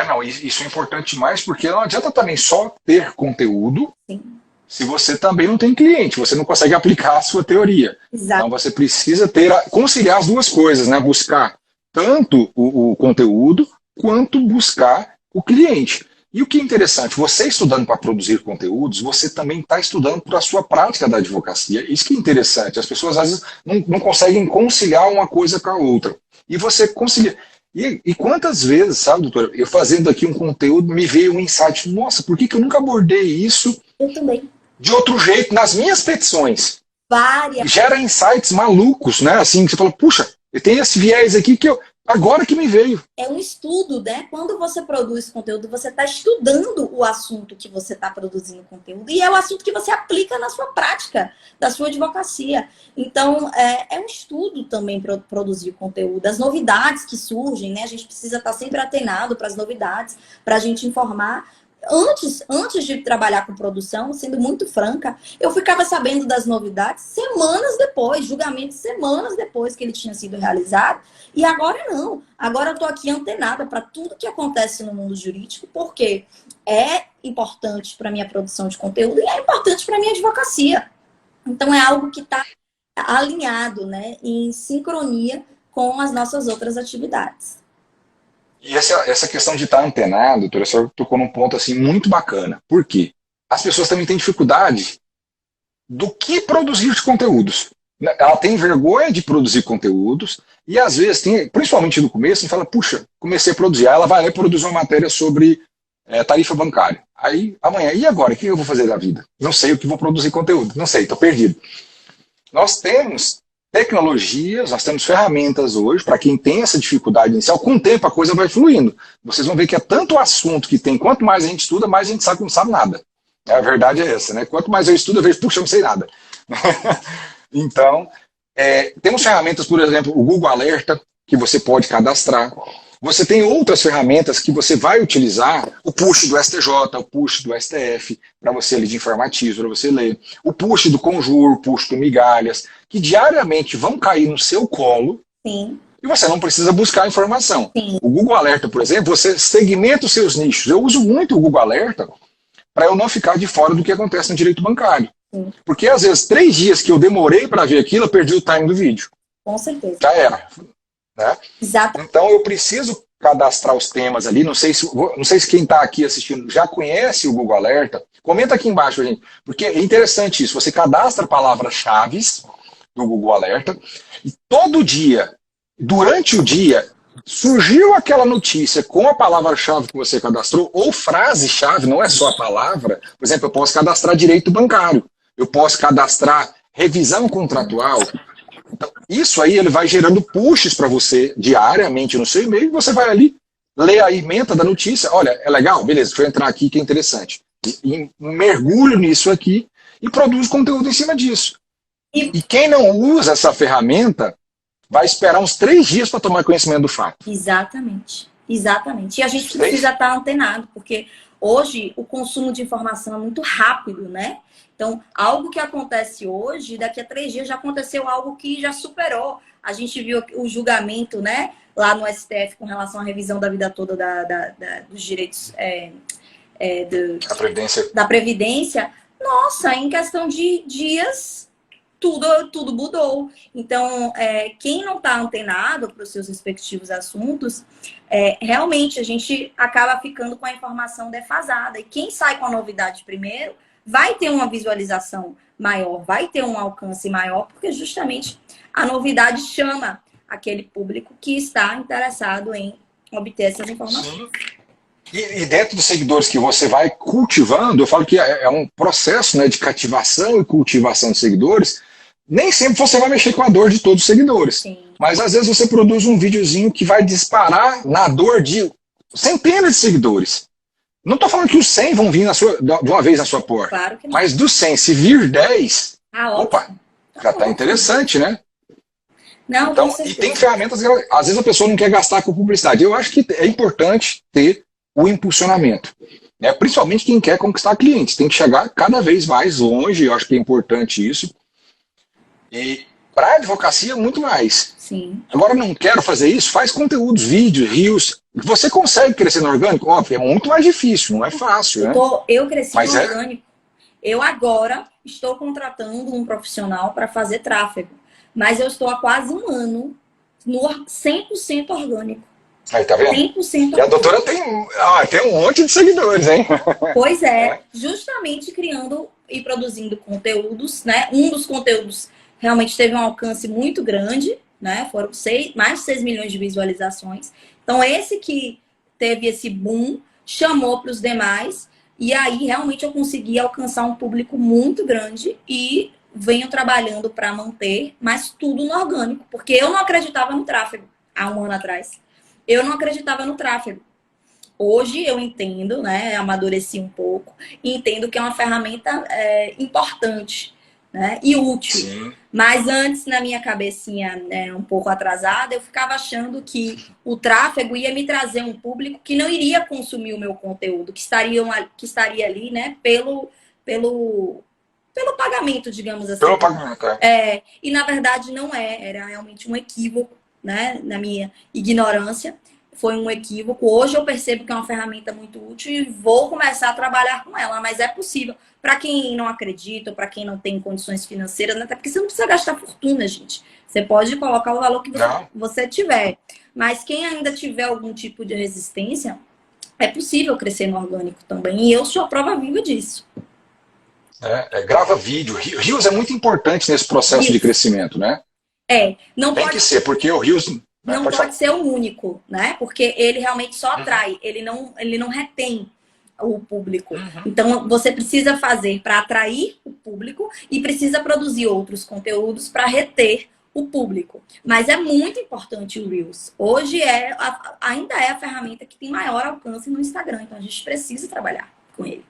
Não, isso é importante demais, porque não adianta também só ter conteúdo. Sim. Se você também não tem cliente, você não consegue aplicar a sua teoria. Exato. Então você precisa conciliar as duas coisas, né? Buscar tanto o conteúdo quanto buscar o cliente. E o que é interessante, você estudando para produzir conteúdos, você também está estudando para a sua prática da advocacia. Isso que é interessante. As pessoas às vezes não conseguem conciliar uma coisa com a outra. E você concilia. E quantas vezes, sabe, doutora, eu fazendo aqui um conteúdo, me veio um insight. Nossa, por que eu nunca abordei isso? Eu também. De outro jeito, nas minhas petições. Várias. Gera insights malucos, né? Assim, que você fala, puxa, eu tenho esse viés aqui que agora que me veio. É um estudo, né? Quando você produz conteúdo, você está estudando o assunto que você está produzindo conteúdo. E é o assunto que você aplica na sua prática, da sua advocacia. Então, é um estudo também produzir conteúdo. As novidades que surgem, né? A gente precisa estar sempre atenado para as novidades, para a gente informar. Antes de trabalhar com produção, sendo muito franca, eu ficava sabendo das novidades semanas depois, julgamentos semanas depois que ele tinha sido realizado. E agora não. Agora eu estou aqui antenada para tudo que acontece no mundo jurídico, porque é importante para a minha produção de conteúdo e é importante para a minha advocacia. Então é algo que está alinhado, né, em sincronia com as nossas outras atividades. E essa questão de estar antenado, doutora, você tocou num ponto assim, muito bacana. Por quê? As pessoas também têm dificuldade do que produzir de conteúdos. Ela tem vergonha de produzir conteúdos e às vezes, principalmente no começo, fala, puxa, comecei a produzir. Aí ela vai lá e produz uma matéria sobre tarifa bancária. Aí amanhã, e agora? O que eu vou fazer da vida? Não sei o que vou produzir conteúdo. Não sei, estou perdido. Nós temos tecnologias, nós temos ferramentas hoje para quem tem essa dificuldade inicial. Com o tempo a coisa vai fluindo. Vocês vão ver que é tanto assunto que tem, quanto mais a gente estuda, mais a gente sabe que não sabe nada. A verdade é essa, né? Quanto mais eu estudo, eu vejo, puxa, eu não sei nada. Então, temos ferramentas, por exemplo, o Google Alerta, que você pode cadastrar. Você tem outras ferramentas que você vai utilizar, o push do STJ, o push do STF, para você ler de informativos, para você ler. O push do Conjur, o push do Migalhas, que diariamente vão cair no seu colo. Sim. E você não precisa buscar informação. Sim. O Google Alerta, por exemplo, você segmenta os seus nichos. Eu uso muito o Google Alerta para eu não ficar de fora do que acontece no direito bancário. Sim. Porque às vezes 3 dias que eu demorei para ver aquilo, eu perdi o time do vídeo. Com certeza. Já era. Né? Exato. Então eu preciso cadastrar os temas ali. Não sei se quem está aqui assistindo já conhece o Google Alerta. Comenta aqui embaixo, gente. Porque é interessante isso. Você cadastra palavras-chave do Google Alerta e todo dia, durante o dia, surgiu aquela notícia com a palavra-chave que você cadastrou ou frase-chave, não é só a palavra. Por exemplo, eu posso cadastrar direito bancário. Eu posso cadastrar revisão contratual. Então, isso aí ele vai gerando pushes para você diariamente no seu e-mail e você vai ali, lê a ementa da notícia. Olha, é legal? Beleza, deixa eu entrar aqui que é interessante. E mergulho nisso aqui e produz conteúdo em cima disso. E quem não usa essa ferramenta vai esperar uns 3 dias para tomar conhecimento do fato. Exatamente. Exatamente. E a gente precisa estar antenado, porque hoje o consumo de informação é muito rápido, né? Então, algo que acontece hoje, daqui a 3 dias já aconteceu algo que já superou. A gente viu o julgamento, né, lá no STF com relação à revisão da vida toda dos direitos da Previdência. Nossa, em questão de dias, tudo mudou. Então, quem não está antenado para os seus respectivos assuntos, realmente a gente acaba ficando com a informação defasada. E quem sai com a novidade primeiro vai ter uma visualização maior, vai ter um alcance maior, porque justamente a novidade chama aquele público que está interessado em obter essas informações. E dentro dos seguidores que você vai cultivando, eu falo que é um processo, né, de cativação e cultivação de seguidores. Nem sempre você vai mexer com a dor de todos os seguidores. Sim. Mas às vezes você produz um videozinho que vai disparar na dor de centenas de seguidores. Não estou falando que os 100 vão vir de uma vez na sua porta. Claro que não. Mas dos 100, se vir 10, opa, ótimo. já está interessante, né? Não, então, e tem ferramentas que às vezes a pessoa não quer gastar com publicidade. Eu acho que é importante ter o impulsionamento. Né? Principalmente quem quer conquistar clientes. Tem que chegar cada vez mais longe, eu acho que é importante isso. E para a advocacia, muito mais. Sim. Agora, não quero fazer isso, faz conteúdos, vídeos, reels. Você consegue crescer no orgânico? Óbvio, é muito mais difícil, não é fácil. Né? Eu cresci no orgânico. Eu agora estou contratando um profissional para fazer tráfego. Mas eu estou há quase um ano no 100% orgânico. Aí, tá vendo? 100% orgânico. E a doutora tem um monte de seguidores, hein? Pois é, justamente criando e produzindo conteúdos, né? Um dos conteúdos realmente teve um alcance muito grande, né? Foram mais de 6 milhões de visualizações. Então, esse que teve esse boom, chamou para os demais, e aí realmente eu consegui alcançar um público muito grande e venho trabalhando para manter, mas tudo no orgânico, porque eu não acreditava no tráfego há um ano atrás. Eu não acreditava no tráfego. Hoje eu entendo, né? Amadureci um pouco e entendo que é uma ferramenta importante, né? E útil. Sim. Mas antes, na minha cabecinha, né, um pouco atrasada, eu ficava achando que o tráfego ia me trazer um público que não iria consumir o meu conteúdo, que estaria ali, né? Pelo pagamento, digamos assim. Pelo pagamento, e na verdade não era realmente um equívoco, né? Na minha ignorância, foi um equívoco. Hoje eu percebo que é uma ferramenta muito útil e vou começar a trabalhar com ela, mas é possível. Para quem não acredita, para quem não tem condições financeiras, né? Até porque você não precisa gastar fortuna, gente. Você pode colocar o valor que você tiver. Mas quem ainda tiver algum tipo de resistência, é possível crescer no orgânico também. E eu sou a prova viva disso. Grava vídeo. Reels é muito importante nesse processo de crescimento, né? Não tem pode... que ser, porque o Reels... Não pode ser o único, né? Porque ele realmente só atrai, ele não retém o público. Então, você precisa fazer para atrair o público e precisa produzir outros conteúdos para reter o público. Mas é muito importante o Reels. Hoje ainda é a ferramenta que tem maior alcance no Instagram. Então, a gente precisa trabalhar com ele.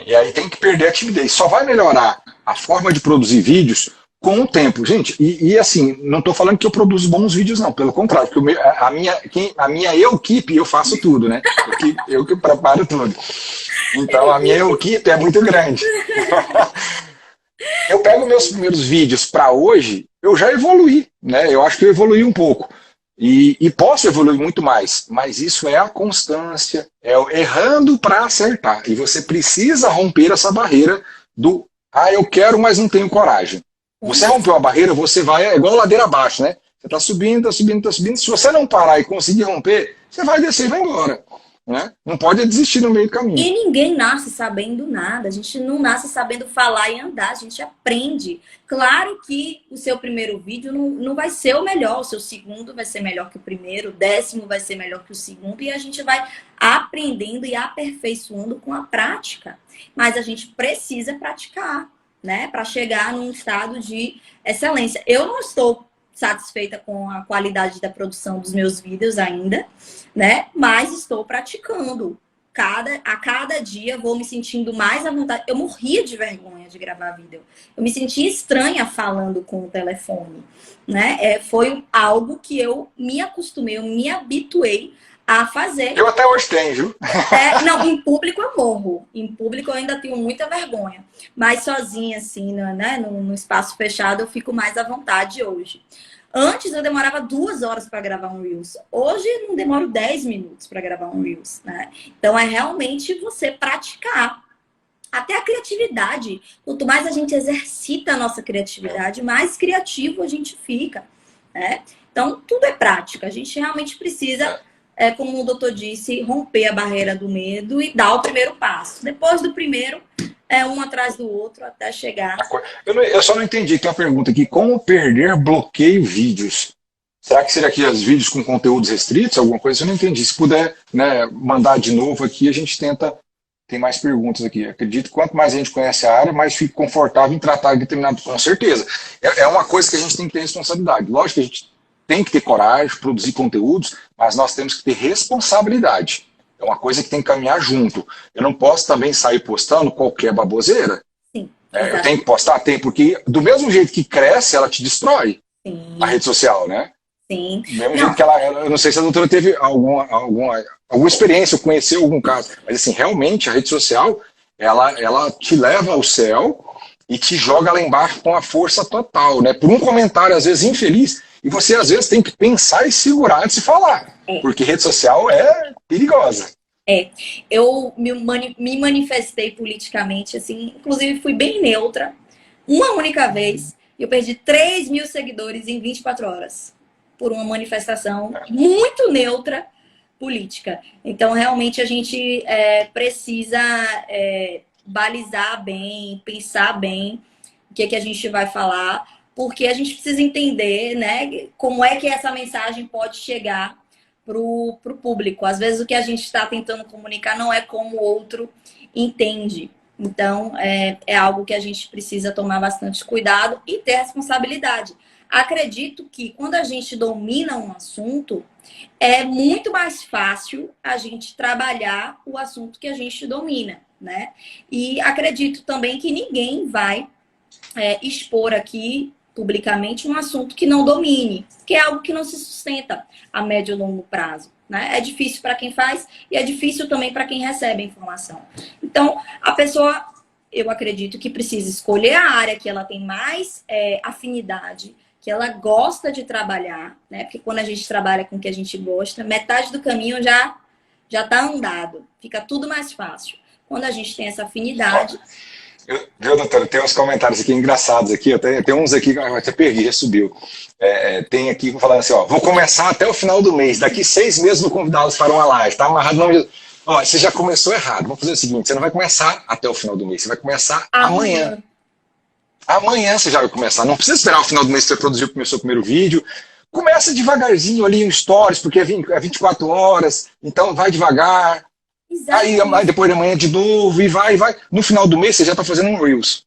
E aí tem que perder a timidez. Só vai melhorar a forma de produzir vídeos com o tempo. Gente, e assim, não estou falando que eu produzo bons vídeos, não. Pelo contrário, porque a minha equipe, eu faço tudo, né? Eu que preparo tudo. Então, a minha equipe é muito grande. Eu pego meus primeiros vídeos para hoje, eu já evoluí, né? Eu acho que eu evoluí um pouco. E posso evoluir muito mais, mas isso é a constância, é errando para acertar. E você precisa romper essa barreira do eu quero, mas não tenho coragem. Você rompeu a barreira, você vai, é igual ladeira abaixo, né? Você está subindo, está subindo, está subindo. Se você não parar e conseguir romper, você vai descer e vai embora. Né? Não pode desistir no meio do caminho. E ninguém nasce sabendo nada. A gente não nasce sabendo falar e andar. A gente aprende. Claro que o seu primeiro vídeo não vai ser o melhor. O seu segundo vai ser melhor que o primeiro. O 10º vai ser melhor que o segundo. E a gente vai aprendendo e aperfeiçoando com a prática. Mas a gente precisa praticar, né? Para chegar num estado de excelência. Eu não estou satisfeita com a qualidade da produção dos meus vídeos ainda, né? Mas estou praticando. A cada dia vou me sentindo mais à vontade. Eu morria de vergonha de gravar vídeo. Eu me sentia estranha falando com o telefone, né? Foi algo que eu me acostumei, eu me habituei a fazer. Eu até hoje tenho, viu? Não, em público eu morro. Em público eu ainda tenho muita vergonha. Mas sozinha, assim, né, no espaço fechado, eu fico mais à vontade hoje. Antes eu demorava 2 horas para gravar um Reels. Hoje eu não demoro 10 minutos para gravar um Reels, né? Então é realmente você praticar. Até a criatividade. Quanto mais a gente exercita a nossa criatividade, mais criativo a gente fica, né? Então tudo é prática. A gente realmente precisa, como o doutor disse, romper a barreira do medo e dar o primeiro passo. Depois do primeiro, um atrás do outro até chegar. Eu só não entendi, tem uma pergunta aqui. Como perder bloqueio vídeos? Será que seria aqui os vídeos com conteúdos restritos, alguma coisa? Eu não entendi. Se puder, né, mandar de novo aqui, a gente tenta tem mais perguntas aqui. Acredito que quanto mais a gente conhece a área, mais fica confortável em tratar determinado. Com certeza. É uma coisa que a gente tem que ter responsabilidade. Lógico que a gente tem que ter coragem, produzir conteúdos, mas nós temos que ter responsabilidade. É uma coisa que tem que caminhar junto. Eu não posso também sair postando qualquer baboseira. Sim, Eu tenho que postar? Tem, porque do mesmo jeito que cresce, ela te destrói. sim, A rede social, né? sim. Do mesmo jeito que eu não sei se a doutora teve alguma experiência ou conheceu algum caso, mas assim, realmente a rede social, ela te leva ao céu e te joga lá embaixo com a força total, né? Por um comentário, às vezes, infeliz, e você, às vezes, tem que pensar e segurar antes de falar, porque rede social é perigosa. Eu me manifestei politicamente, assim, inclusive fui bem neutra, uma única vez, e eu perdi 3 mil seguidores em 24 horas, por uma manifestação muito neutra política. Então, realmente, a gente precisa balizar bem, pensar bem o que a gente vai falar, porque a gente precisa entender, né, como é que essa mensagem pode chegar para o público. Às vezes o que a gente está tentando comunicar não é como o outro entende. Então, é algo que a gente precisa tomar bastante cuidado e ter responsabilidade. Acredito que quando a gente domina um assunto, é muito mais fácil a gente trabalhar o assunto que a gente domina, né? E acredito também que ninguém vai expor aqui publicamente um assunto que não domine, que é algo que não se sustenta a médio e longo prazo. Né? É difícil para quem faz e é difícil também para quem recebe a informação. Então, a pessoa, eu acredito que precisa escolher a área que ela tem mais afinidade, que ela gosta de trabalhar, né? Porque quando a gente trabalha com o que a gente gosta, metade do caminho já está andado, fica tudo mais fácil. Quando a gente tem essa afinidade... Viu, doutora? Tem uns comentários aqui engraçados aqui. Tem uns aqui que eu até perdi, já subiu. Tem aqui falando assim, ó, vou começar até o final do mês. Daqui 6 meses vou convidá-los para uma live. Tá amarrado no nome. Ó, você já começou errado. Vamos fazer o seguinte: você não vai começar até o final do mês, você vai começar amanhã. Amanhã você já vai começar. Não precisa esperar o final do mês para você produzir o seu primeiro vídeo. Começa devagarzinho ali em stories, porque é 24 horas. Então vai devagar. Aí depois da manhã de novo, e vai. No final do mês você já está fazendo um Reels.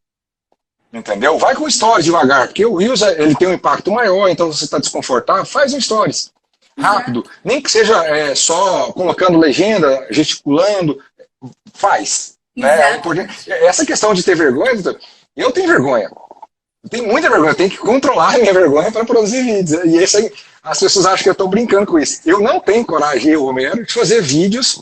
Entendeu? Vai com Stories devagar, porque o Reels ele tem um impacto maior, então você está desconfortável, faz um Stories. Rápido. Nem que seja só colocando legenda, gesticulando, faz. Né? Essa questão de ter vergonha, eu tenho vergonha. Eu tenho muita vergonha, eu tenho que controlar a minha vergonha para produzir vídeos. E isso aí, as pessoas acham que eu estou brincando com isso. Eu não tenho coragem, eu, Romero, de fazer vídeos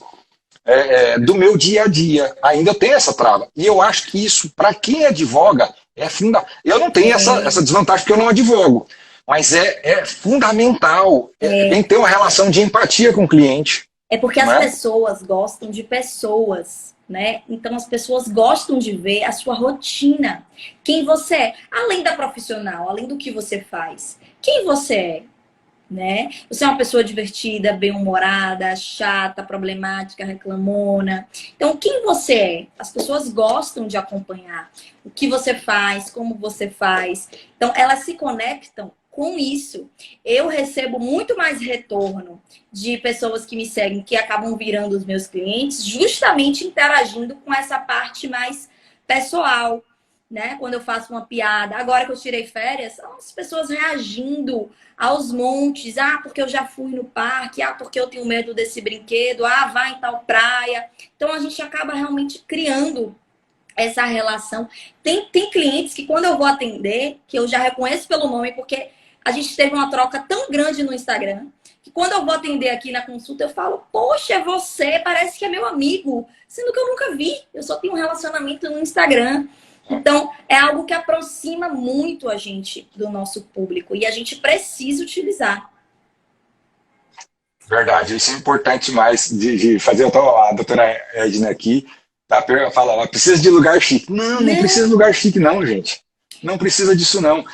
do meu dia a dia. Ainda tem essa trava. E eu acho que isso, para quem advoga, é fundamental. Eu não tenho essa desvantagem porque eu não advogo. Mas é fundamental. Tem que ter uma relação de empatia com o cliente. É porque as pessoas gostam de pessoas, né? Então as pessoas gostam de ver a sua rotina. Quem você é. Além da profissional, além do que você faz. Quem você é? Né? Você é uma pessoa divertida, bem-humorada, chata, problemática, reclamona. Então, quem você é? As pessoas gostam de acompanhar o que você faz, como você faz. Então, elas se conectam com isso. Eu recebo muito mais retorno de pessoas que me seguem, que acabam virando os meus clientes, justamente interagindo com essa parte mais pessoal. Né? Quando eu faço uma piada, agora que eu tirei férias, são as pessoas reagindo aos montes. Porque eu já fui no parque, porque eu tenho medo desse brinquedo, vai em tal praia. Então a gente acaba realmente criando essa relação. Tem clientes que quando eu vou atender, que eu já reconheço pelo nome, porque a gente teve uma troca tão grande no Instagram, que quando eu vou atender aqui na consulta, eu falo, poxa, é você, parece que é meu amigo, sendo que eu nunca vi, eu só tenho um relacionamento no Instagram. Então, é algo que aproxima muito a gente do nosso público e a gente precisa utilizar. Verdade, isso é importante mais de fazer. A doutora Edna aqui fala, precisa de lugar chique. Não precisa de lugar chique não, gente. Não precisa disso não.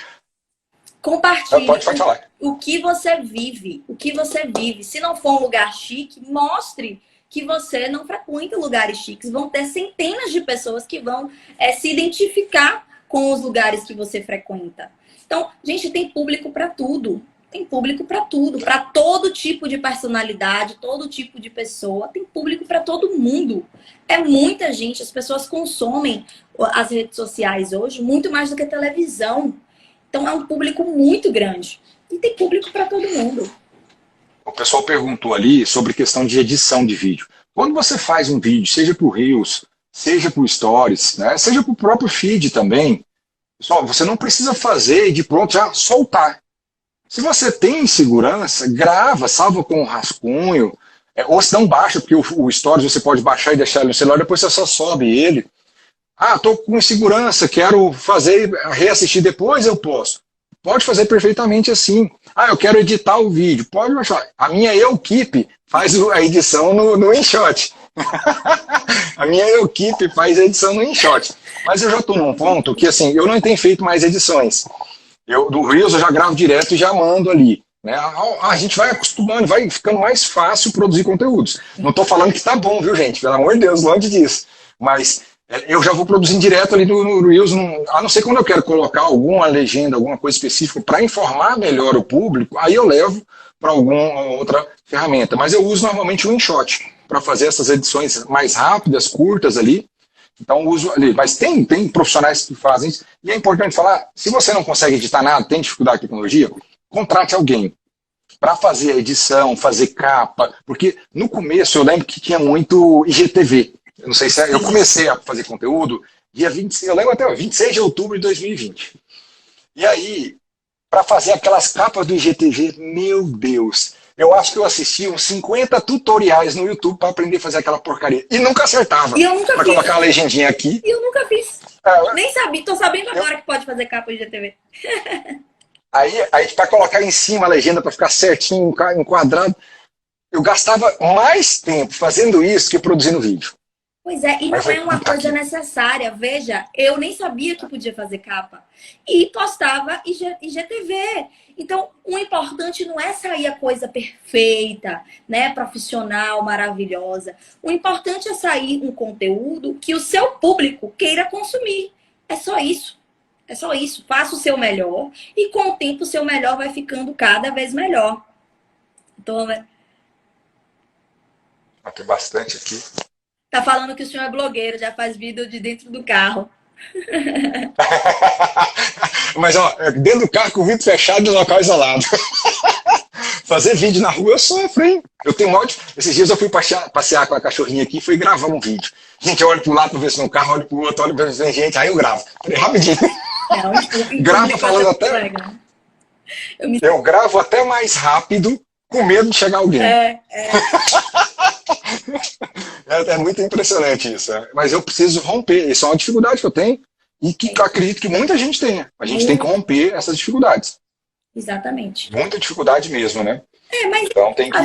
Compartilhe pode falar. o que você vive. O que você vive. Se não for um lugar chique, mostre que você não frequenta lugares chiques. Vão ter centenas de pessoas que vão se identificar com os lugares que você frequenta. Então, gente, tem público para tudo. tem público para tudo, para todo tipo de personalidade, todo tipo de pessoa, tem público para todo mundo. É muita gente, as pessoas consomem as redes sociais hoje muito mais do que a televisão. Então é um público muito grande e tem público para todo mundo. O pessoal perguntou ali sobre questão de edição de vídeo. Quando você faz um vídeo, seja para o Reels, seja para o Stories, né, seja para o próprio feed também, pessoal, você não precisa fazer e de pronto já soltar. Se você tem segurança, grava, salva com um rascunho, ou se não baixa, porque o Stories você pode baixar e deixar ele no celular, depois você só sobe ele. Ah, estou com insegurança, quero fazer, reassistir depois, eu posso. Pode fazer perfeitamente assim. Ah, eu quero editar o vídeo. Pode baixar. A minha equipe faz a edição no InShot. A minha equipe faz a edição no InShot. Mas eu já estou num ponto que, assim, eu não tenho feito mais edições. Do Reels eu já gravo direto e já mando ali. Né? A gente vai acostumando, vai ficando mais fácil produzir conteúdos. Não estou falando que está bom, viu, gente? Pelo amor de Deus, longe disso. Mas eu já vou produzindo direto ali no Reels, a não ser quando eu quero colocar alguma legenda, alguma coisa específica para informar melhor o público, aí eu levo para alguma outra ferramenta. Mas eu uso normalmente o InShot para fazer essas edições mais rápidas, curtas ali. Então uso ali. Mas tem profissionais que fazem isso. E é importante falar, se você não consegue editar nada, tem dificuldade com tecnologia, contrate alguém para fazer a edição, fazer capa. Porque no começo eu lembro que tinha muito IGTV. Eu não sei se eu comecei a fazer conteúdo dia 26, eu lembro até 26 de outubro de 2020. E aí, para fazer aquelas capas do IGTV, meu Deus, eu acho que eu assisti uns 50 tutoriais no YouTube para aprender a fazer aquela porcaria. E nunca acertava. E eu nunca fiz. Colocar uma legendinha aqui. E eu nunca fiz. Nem sabia, tô sabendo agora que pode fazer capa de IGTV. Aí para colocar em cima a legenda para ficar certinho, enquadrado, eu gastava mais tempo fazendo isso que produzindo vídeo. Pois é, e não é uma coisa necessária. Veja, eu nem sabia que podia fazer capa. E postava IGTV. Então, o importante não é sair a coisa perfeita, né, profissional, maravilhosa. O importante é sair um conteúdo que o seu público queira consumir. É só isso. É só isso. Faça o seu melhor e com o tempo o seu melhor vai ficando cada vez melhor. Então, tem bastante aqui. Tá falando que o senhor é blogueiro, já faz vídeo de dentro do carro. Mas, ó, dentro do carro com o vidro fechado e local isolado. Fazer vídeo na rua eu sofro, hein? Eu tenho ódio. Esses dias eu fui passear com a cachorrinha aqui e fui gravar um vídeo. Gente, eu olho pro lado pra ver se no carro, olho pro outro, olho pra ver se tem gente, aí eu gravo. Falei, rapidinho. Gravo falando até... Eu gravo até mais rápido, com medo de chegar alguém. É muito impressionante isso. Mas eu preciso romper. Isso é uma dificuldade que eu tenho e que eu acredito que muita gente tenha. A gente tem que romper essas dificuldades. Exatamente. Muita dificuldade mesmo, né? Mas então tem que...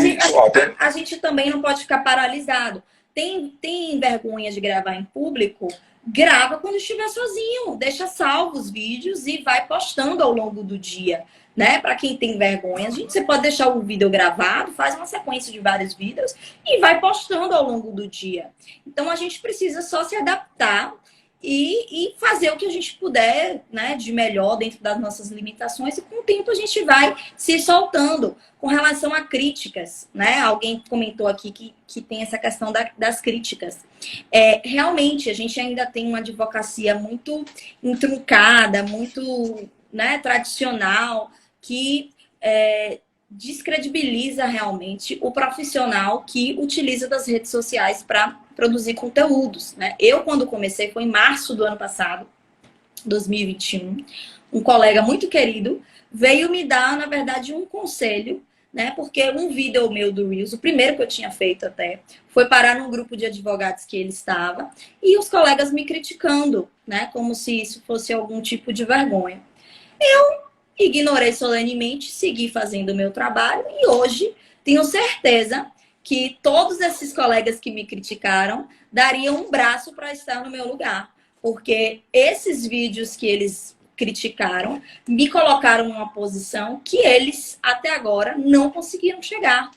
a gente também não pode ficar paralisado. Tem vergonha de gravar em público? Grava quando estiver sozinho. Deixa salvo os vídeos e vai postando ao longo do dia. Né? Para quem tem vergonha, você pode deixar o vídeo gravado, faz uma sequência de vários vídeos e vai postando ao longo do dia. Então a gente precisa só se adaptar e fazer o que a gente puder, né, de melhor dentro das nossas limitações e com o tempo a gente vai se soltando. Com relação a críticas, né? Alguém comentou aqui que tem essa questão das críticas. Realmente a gente ainda tem uma advocacia muito intruncada, muito, né, tradicional, que descredibiliza realmente o profissional que utiliza das redes sociais para produzir conteúdos, né? Eu, quando comecei, foi em março do ano passado, 2021, um colega muito querido veio me dar, na verdade, um conselho, né? Porque um vídeo meu do Reels, o primeiro que eu tinha feito até, foi parar num grupo de advogados que ele estava e os colegas me criticando, né? Como se isso fosse algum tipo de vergonha. Eu ignorei solenemente, segui fazendo o meu trabalho e hoje tenho certeza que todos esses colegas que me criticaram dariam um braço para estar no meu lugar. Porque esses vídeos que eles criticaram me colocaram numa posição que eles até agora não conseguiram chegar,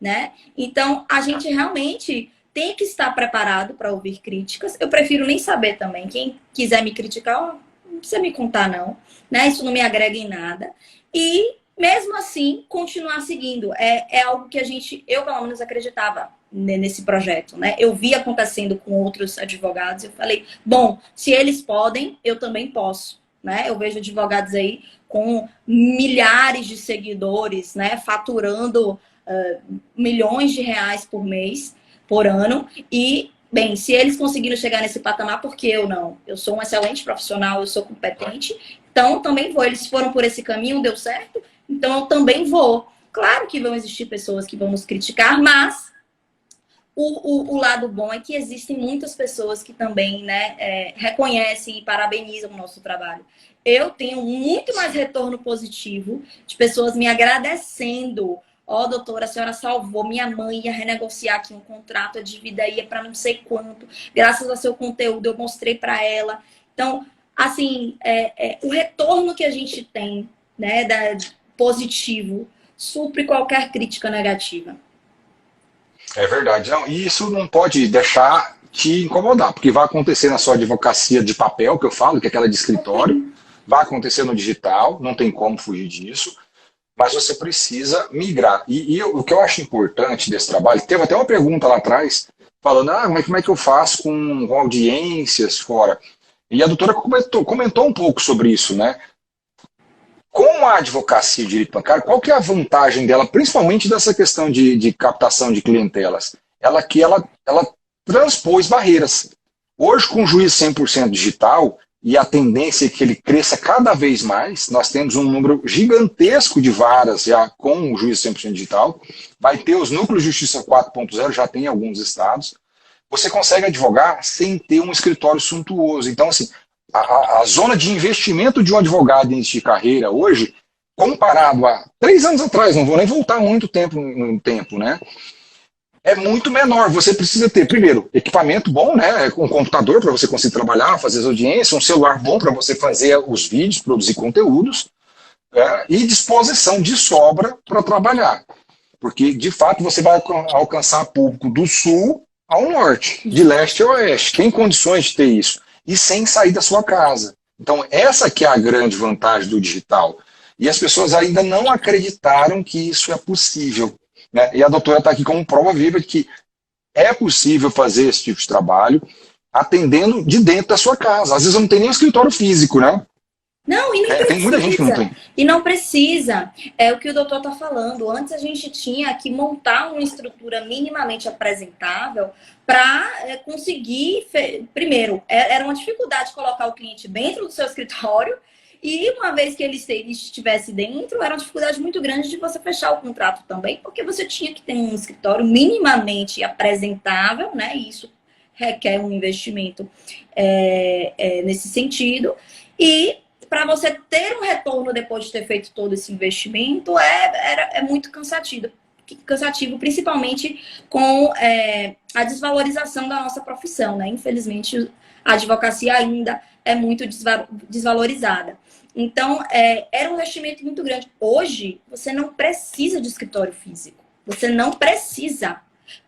né? Então, a gente realmente tem que estar preparado para ouvir críticas. Eu prefiro nem saber também. Quem quiser me criticar, não precisa me contar, não. Né? Isso não me agrega em nada. E mesmo assim, continuar seguindo. É algo que eu pelo menos acreditava nesse projeto, né? Eu vi acontecendo com outros advogados, eu falei, bom, se eles podem, eu também posso, né? Eu vejo advogados aí com milhares de seguidores, né? Faturando milhões de reais por mês, por ano, e bem, se eles conseguiram chegar nesse patamar, por que eu não? Eu sou um excelente profissional, eu sou competente, então também vou. Eles foram por esse caminho, deu certo, então eu também vou. Claro que vão existir pessoas que vão nos criticar, mas o lado bom é que existem muitas pessoas que também, né, reconhecem e parabenizam o nosso trabalho. Eu tenho muito mais retorno positivo de pessoas me agradecendo. Ó, doutora, a senhora salvou minha mãe, ia renegociar aqui um contrato, a dívida ia para não sei quanto. Graças ao seu conteúdo, eu mostrei para ela. Então, assim, o retorno que a gente tem, né, positivo, supre qualquer crítica negativa. É verdade. Não, e isso não pode deixar te incomodar, porque vai acontecer na sua advocacia de papel, que eu falo, que é aquela de escritório, vai acontecer no digital, não tem como fugir disso, mas você precisa migrar. O que eu acho importante desse trabalho, teve até uma pergunta lá atrás, falando, mas como é que eu faço com audiências fora? E a doutora comentou um pouco sobre isso, né? Com a advocacia de direito bancário, qual que é a vantagem dela, principalmente dessa questão de captação de clientelas? Ela transpôs barreiras. Hoje, com o juiz 100% digital, e a tendência é que ele cresça cada vez mais, nós temos um número gigantesco de varas já com o juiz 100% digital, vai ter os núcleos de justiça 4.0, já tem em alguns estados, você consegue advogar sem ter um escritório suntuoso. Então, assim, a zona de investimento de um advogado em de carreira hoje, comparado a 3 anos atrás, não vou nem voltar muito tempo no tempo, né? É muito menor. Você precisa ter, primeiro, equipamento bom, né? Um computador para você conseguir trabalhar, fazer as audiências, um celular bom para você fazer os vídeos, produzir conteúdos, e disposição de sobra para trabalhar. Porque, de fato, você vai alcançar público do sul ao norte, de leste a oeste. Tem condições de ter isso. E sem sair da sua casa. Então, essa que é a grande vantagem do digital. E as pessoas ainda não acreditaram que isso é possível. Né? E a doutora está aqui como prova viva de que é possível fazer esse tipo de trabalho atendendo de dentro da sua casa. Às vezes não tem nem um escritório físico, né? Não, e nem precisa. Tem muita gente que não tem. E não precisa. É o que o doutor está falando. Antes a gente tinha que montar uma estrutura minimamente apresentável para conseguir... Primeiro, era uma dificuldade colocar o cliente dentro do seu escritório. E uma vez que ele estivesse dentro, era uma dificuldade muito grande de você fechar o contrato também, porque você tinha que ter um escritório minimamente apresentável, né? E isso requer um investimento nesse sentido. E para você ter um retorno depois de ter feito todo esse investimento, é muito cansativo, principalmente com a desvalorização da nossa profissão, né? Infelizmente, a advocacia ainda é muito desvalorizada. Então, era um investimento muito grande. Hoje, você não precisa de escritório físico. Você não precisa.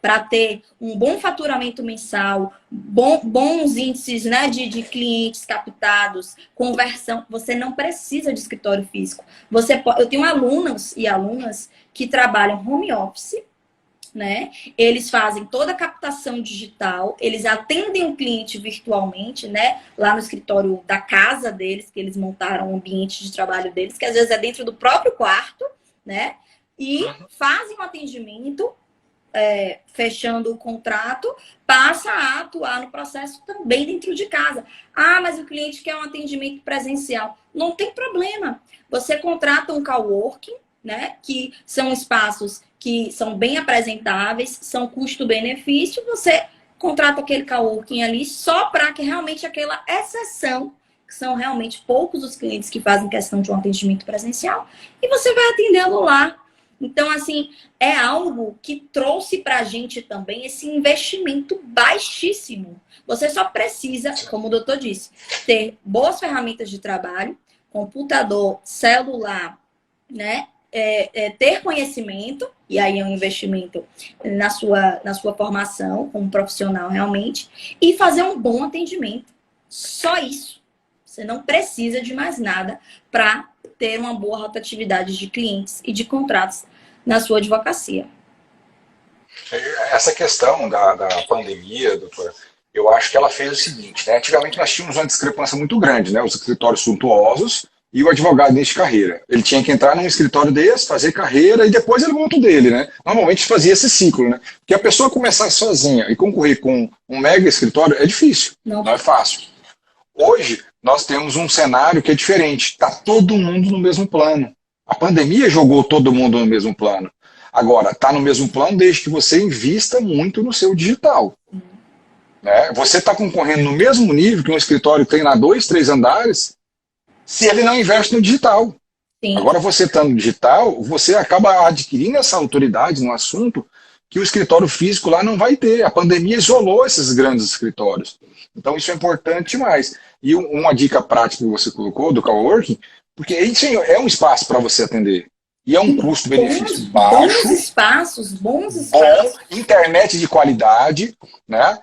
Para ter um bom faturamento mensal, bons índices, né, de clientes captados, conversão, você não precisa de escritório físico. Eu tenho alunos e alunas que trabalham home office, né? Eles fazem toda a captação digital, eles atendem o cliente virtualmente, né? Lá no escritório da casa deles, que eles montaram o ambiente de trabalho deles, que às vezes é dentro do próprio quarto, né? E fazem um atendimento, fechando o contrato, passa a atuar no processo também dentro de casa. Ah, mas o cliente quer um atendimento presencial. Não tem problema. Você contrata um coworking, né? Que são espaços que são bem apresentáveis, são custo-benefício, você contrata aquele coworking ali só para que realmente aquela exceção, que são realmente poucos os clientes que fazem questão de um atendimento presencial, e você vai atendê-lo lá. Então, assim, é algo que trouxe para a gente também esse investimento baixíssimo. Você só precisa, como o doutor disse, ter boas ferramentas de trabalho, computador, celular, né? Ter conhecimento, e aí é um investimento na sua formação como profissional realmente, e fazer um bom atendimento. Só isso. Você não precisa de mais nada para ter uma boa rotatividade de clientes e de contratos na sua advocacia. Essa questão da pandemia, doutora, eu acho que ela fez o seguinte, né? Antigamente nós tínhamos uma discrepância muito grande, né? Os escritórios suntuosos e o advogado de carreira. Ele tinha que entrar num escritório desse, fazer carreira e depois ele monta o dele, né? Normalmente fazia esse ciclo, né? Porque a pessoa começar sozinha e concorrer com um mega escritório é difícil, não é fácil. Hoje nós temos um cenário que é diferente. Está todo mundo no mesmo plano. A pandemia jogou todo mundo no mesmo plano. Agora, está no mesmo plano desde que você invista muito no seu digital. Né? Você está concorrendo no mesmo nível que um escritório tem lá 2, 3 andares, se ele não investe no digital. Sim. Agora, você estando no digital, você acaba adquirindo essa autoridade no assunto que o escritório físico lá não vai ter. A pandemia isolou esses grandes escritórios. Então, isso é importante demais. E uma dica prática que você colocou do coworking, porque isso é um espaço para você atender. E é um custo-benefício baixo. Bons espaços. Bom, internet de qualidade, né?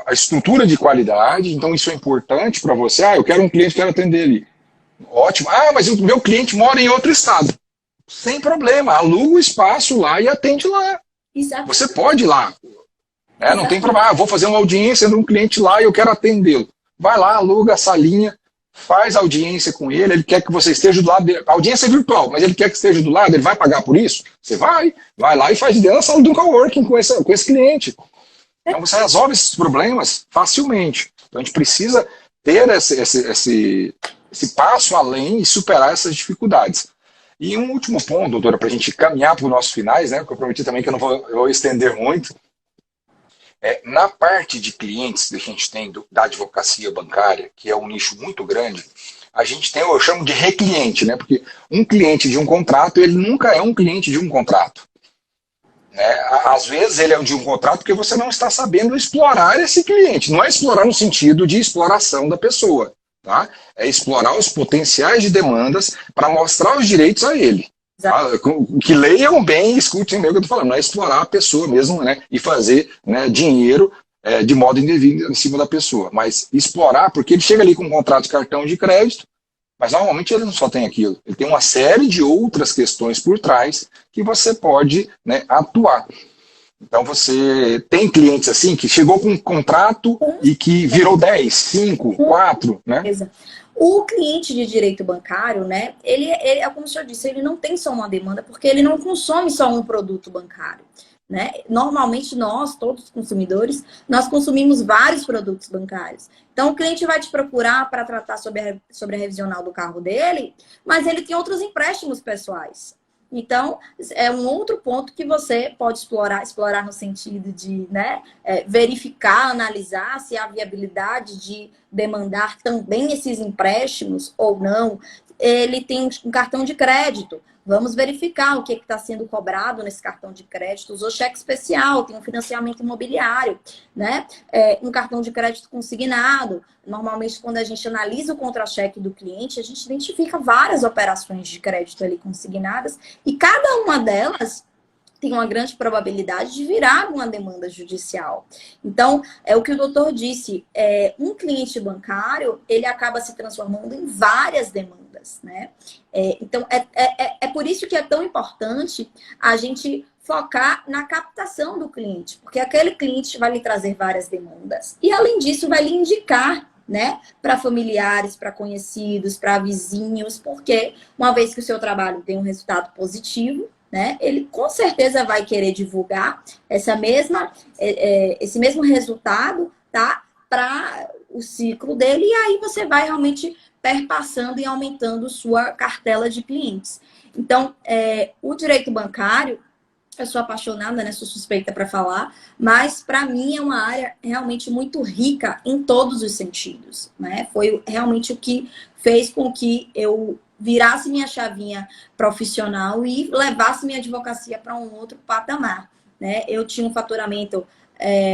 A estrutura de qualidade. Então, isso é importante para você. Ah, eu quero um cliente que quero atender ali. Ótimo. Ah, mas o meu cliente mora em outro estado. Sem problema. Aluga o espaço lá e atende lá. Exato. Você pode ir lá. Né? Não tem problema. Ah, vou fazer uma audiência de um cliente lá e eu quero atendê-lo. Vai lá, aluga a salinha, faz audiência com ele, ele quer que você esteja do lado dele. A audiência é virtual, mas ele quer que esteja do lado, ele vai pagar por isso? Você vai lá e faz dentro da sala do coworking com esse cliente. Então você resolve esses problemas facilmente. Então a gente precisa ter esse passo além e superar essas dificuldades. E um último ponto, doutora, para a gente caminhar para os nossos finais, né, que eu prometi também que eu não vou estender muito, na parte de clientes que a gente tem da advocacia bancária, que é um nicho muito grande, a gente tem, eu chamo de recliente, né? Porque um cliente de um contrato, ele nunca é um cliente de um contrato. Né? Às vezes ele é de um contrato porque você não está sabendo explorar esse cliente. Não é explorar no sentido de exploração da pessoa. Tá? É explorar os potenciais de demandas para mostrar os direitos a ele. Tá? Que leiam bem e escutem bem o que eu estou falando. Não é explorar a pessoa mesmo, né? E fazer, né, dinheiro de modo indevido em cima da pessoa. Mas explorar, porque ele chega ali com um contrato de cartão de crédito, mas normalmente ele não só tem aquilo. Ele tem uma série de outras questões por trás que você pode, né, atuar. Então você tem clientes assim que chegou com um contrato e que virou 10, 5, 4, né? Exato. O cliente de direito bancário, né, ele é como o senhor disse, ele não tem só uma demanda, porque ele não consome só um produto bancário. Né? Normalmente nós, todos os consumidores, nós consumimos vários produtos bancários. Então o cliente vai te procurar para tratar sobre a revisional do carro dele, mas ele tem outros empréstimos pessoais. Então, é um outro ponto que você pode explorar no sentido de, né, verificar, analisar se há viabilidade de demandar também esses empréstimos ou não. Ele tem um cartão de crédito. Vamos verificar o que está sendo cobrado nesse cartão de crédito. Usou cheque especial, tem um financiamento imobiliário, né? Um cartão de crédito consignado. Normalmente, quando a gente analisa o contra-cheque do cliente, a gente identifica várias operações de crédito ali consignadas e cada uma delas tem uma grande probabilidade de virar uma demanda judicial. Então, é o que o doutor disse, um cliente bancário, ele acaba se transformando em várias demandas, né? Então, é por isso que é tão importante a gente focar na captação do cliente, porque aquele cliente vai lhe trazer várias demandas e, além disso, vai lhe indicar, né, para familiares, para conhecidos, para vizinhos, porque uma vez que o seu trabalho tem um resultado positivo, né, ele com certeza vai querer divulgar esse mesmo resultado, tá, para o ciclo dele, e aí você vai realmente perpassando e aumentando sua cartela de clientes. Então, o direito bancário, eu sou apaixonada, né, sou suspeita para falar, mas para mim é uma área realmente muito rica em todos os sentidos, né? Foi realmente o que fez com que eu virasse minha chavinha profissional e levasse minha advocacia para um outro patamar, né? Eu tinha um faturamento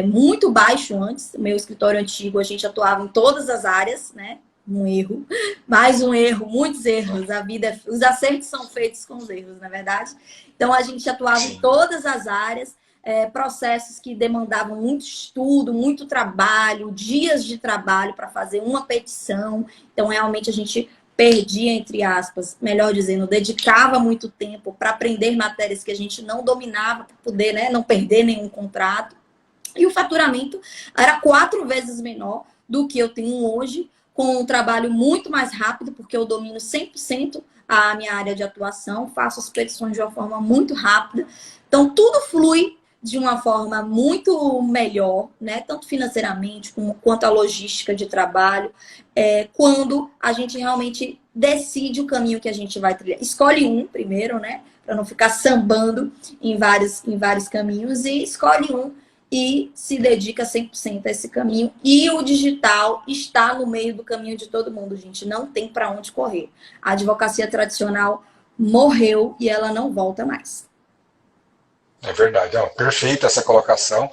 muito baixo antes, meu escritório antigo, a gente atuava em todas as áreas, né? Um erro, mais um erro, muitos erros. A vida, os acertos são feitos com os erros, na verdade. Então, a gente atuava em todas as áreas, processos que demandavam muito estudo, muito trabalho, dias de trabalho para fazer uma petição. Então, realmente, a gente perdia, entre aspas, melhor dizendo, dedicava muito tempo para aprender matérias que a gente não dominava, para poder, né, não perder nenhum contrato. E o faturamento era 4 vezes menor do que eu tenho hoje, com um trabalho muito mais rápido, porque eu domino 100% a minha área de atuação, faço as petições de uma forma muito rápida. Então, tudo flui de uma forma muito melhor, né? Tanto financeiramente quanto a logística de trabalho, quando a gente realmente decide o caminho que a gente vai trilhar. Escolhe um primeiro, né? Para não ficar sambando em vários caminhos, e escolhe um e se dedica 100% a esse caminho. E o digital está no meio do caminho de todo mundo, gente. Não tem para onde correr. A advocacia tradicional morreu e ela não volta mais. É verdade, perfeita essa colocação,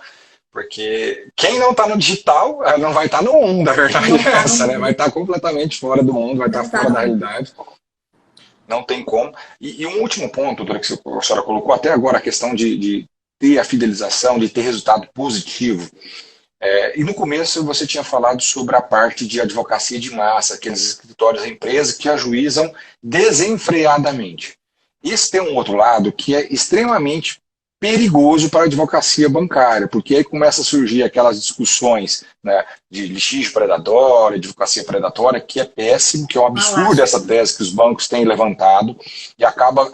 porque quem não está no digital não vai estar no mundo, a verdade é essa, né? Vai estar completamente fora do mundo, vai estar fora da realidade. Não tem como. E um último ponto, doutora, que a senhora colocou até agora, a questão de ter a fidelização, de ter resultado positivo. E no começo você tinha falado sobre a parte de advocacia de massa, aqueles escritórios da empresa que ajuizam desenfreadamente. Esse tem um outro lado que é extremamente perigoso para a advocacia bancária, porque aí começa a surgir aquelas discussões, né, de litígio predatório, advocacia predatória, que é péssimo, que é um absurdo essa tese que os bancos têm levantado e acaba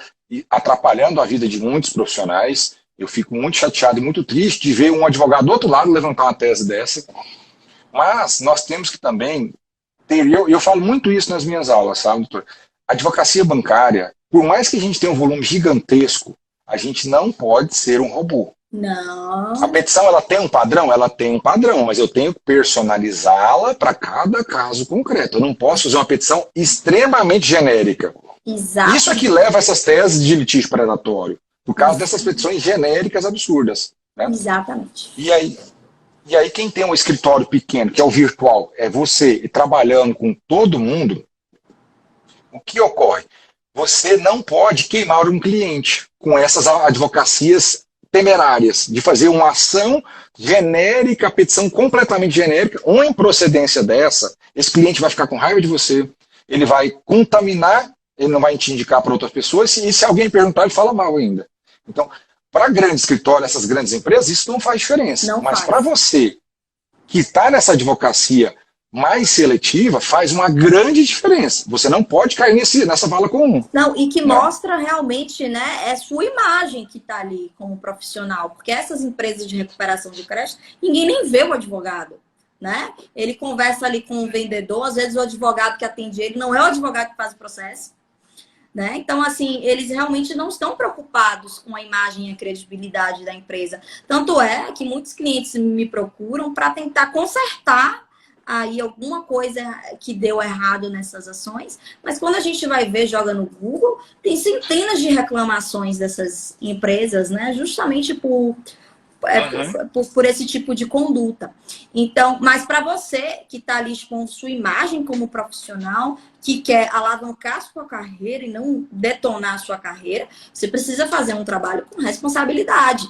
atrapalhando a vida de muitos profissionais. Eu fico muito chateado e muito triste de ver um advogado do outro lado levantar uma tese dessa. Mas nós temos que também ter, eu falo muito isso nas minhas aulas, sabe, doutor? A advocacia bancária, por mais que a gente tenha um volume gigantesco, a gente não pode ser um robô. Não. A petição, ela tem um padrão? Ela tem um padrão, mas eu tenho que personalizá-la para cada caso concreto. Eu não posso fazer uma petição extremamente genérica. Exato. Isso é que leva a essas teses de litígio predatório. Por causa dessas petições genéricas absurdas. Né? Exatamente. E aí quem tem um escritório pequeno, que é o virtual, é você trabalhando com todo mundo, o que ocorre? Você não pode queimar um cliente com essas advocacias temerárias, de fazer uma ação genérica, petição completamente genérica, uma improcedência dessa, esse cliente vai ficar com raiva de você, ele vai contaminar, ele não vai te indicar para outras pessoas, e se alguém perguntar, ele fala mal ainda. Então, para grandes escritórios, essas grandes empresas, isso não faz diferença. Não Mas faz. para você que está nessa advocacia mais seletiva, faz uma grande diferença. Você não pode cair nessa vala comum. Não, e que mostra realmente, né, é sua imagem que está ali como profissional. Porque essas empresas de recuperação de crédito, ninguém nem vê o advogado. Né? Ele conversa ali com o vendedor, às vezes o advogado que atende ele não é o advogado que faz o processo. Né? Então, assim, eles realmente não estão preocupados com a imagem e a credibilidade da empresa. Tanto é que muitos clientes me procuram para tentar consertar aí alguma coisa que deu errado nessas ações. Mas quando a gente vai ver, joga no Google, tem centenas de reclamações dessas empresas, né? Justamente por esse tipo de conduta. Então, mas para você que está ali expondo sua imagem como profissional, que quer alavancar sua carreira e não detonar sua carreira, você precisa fazer um trabalho com responsabilidade.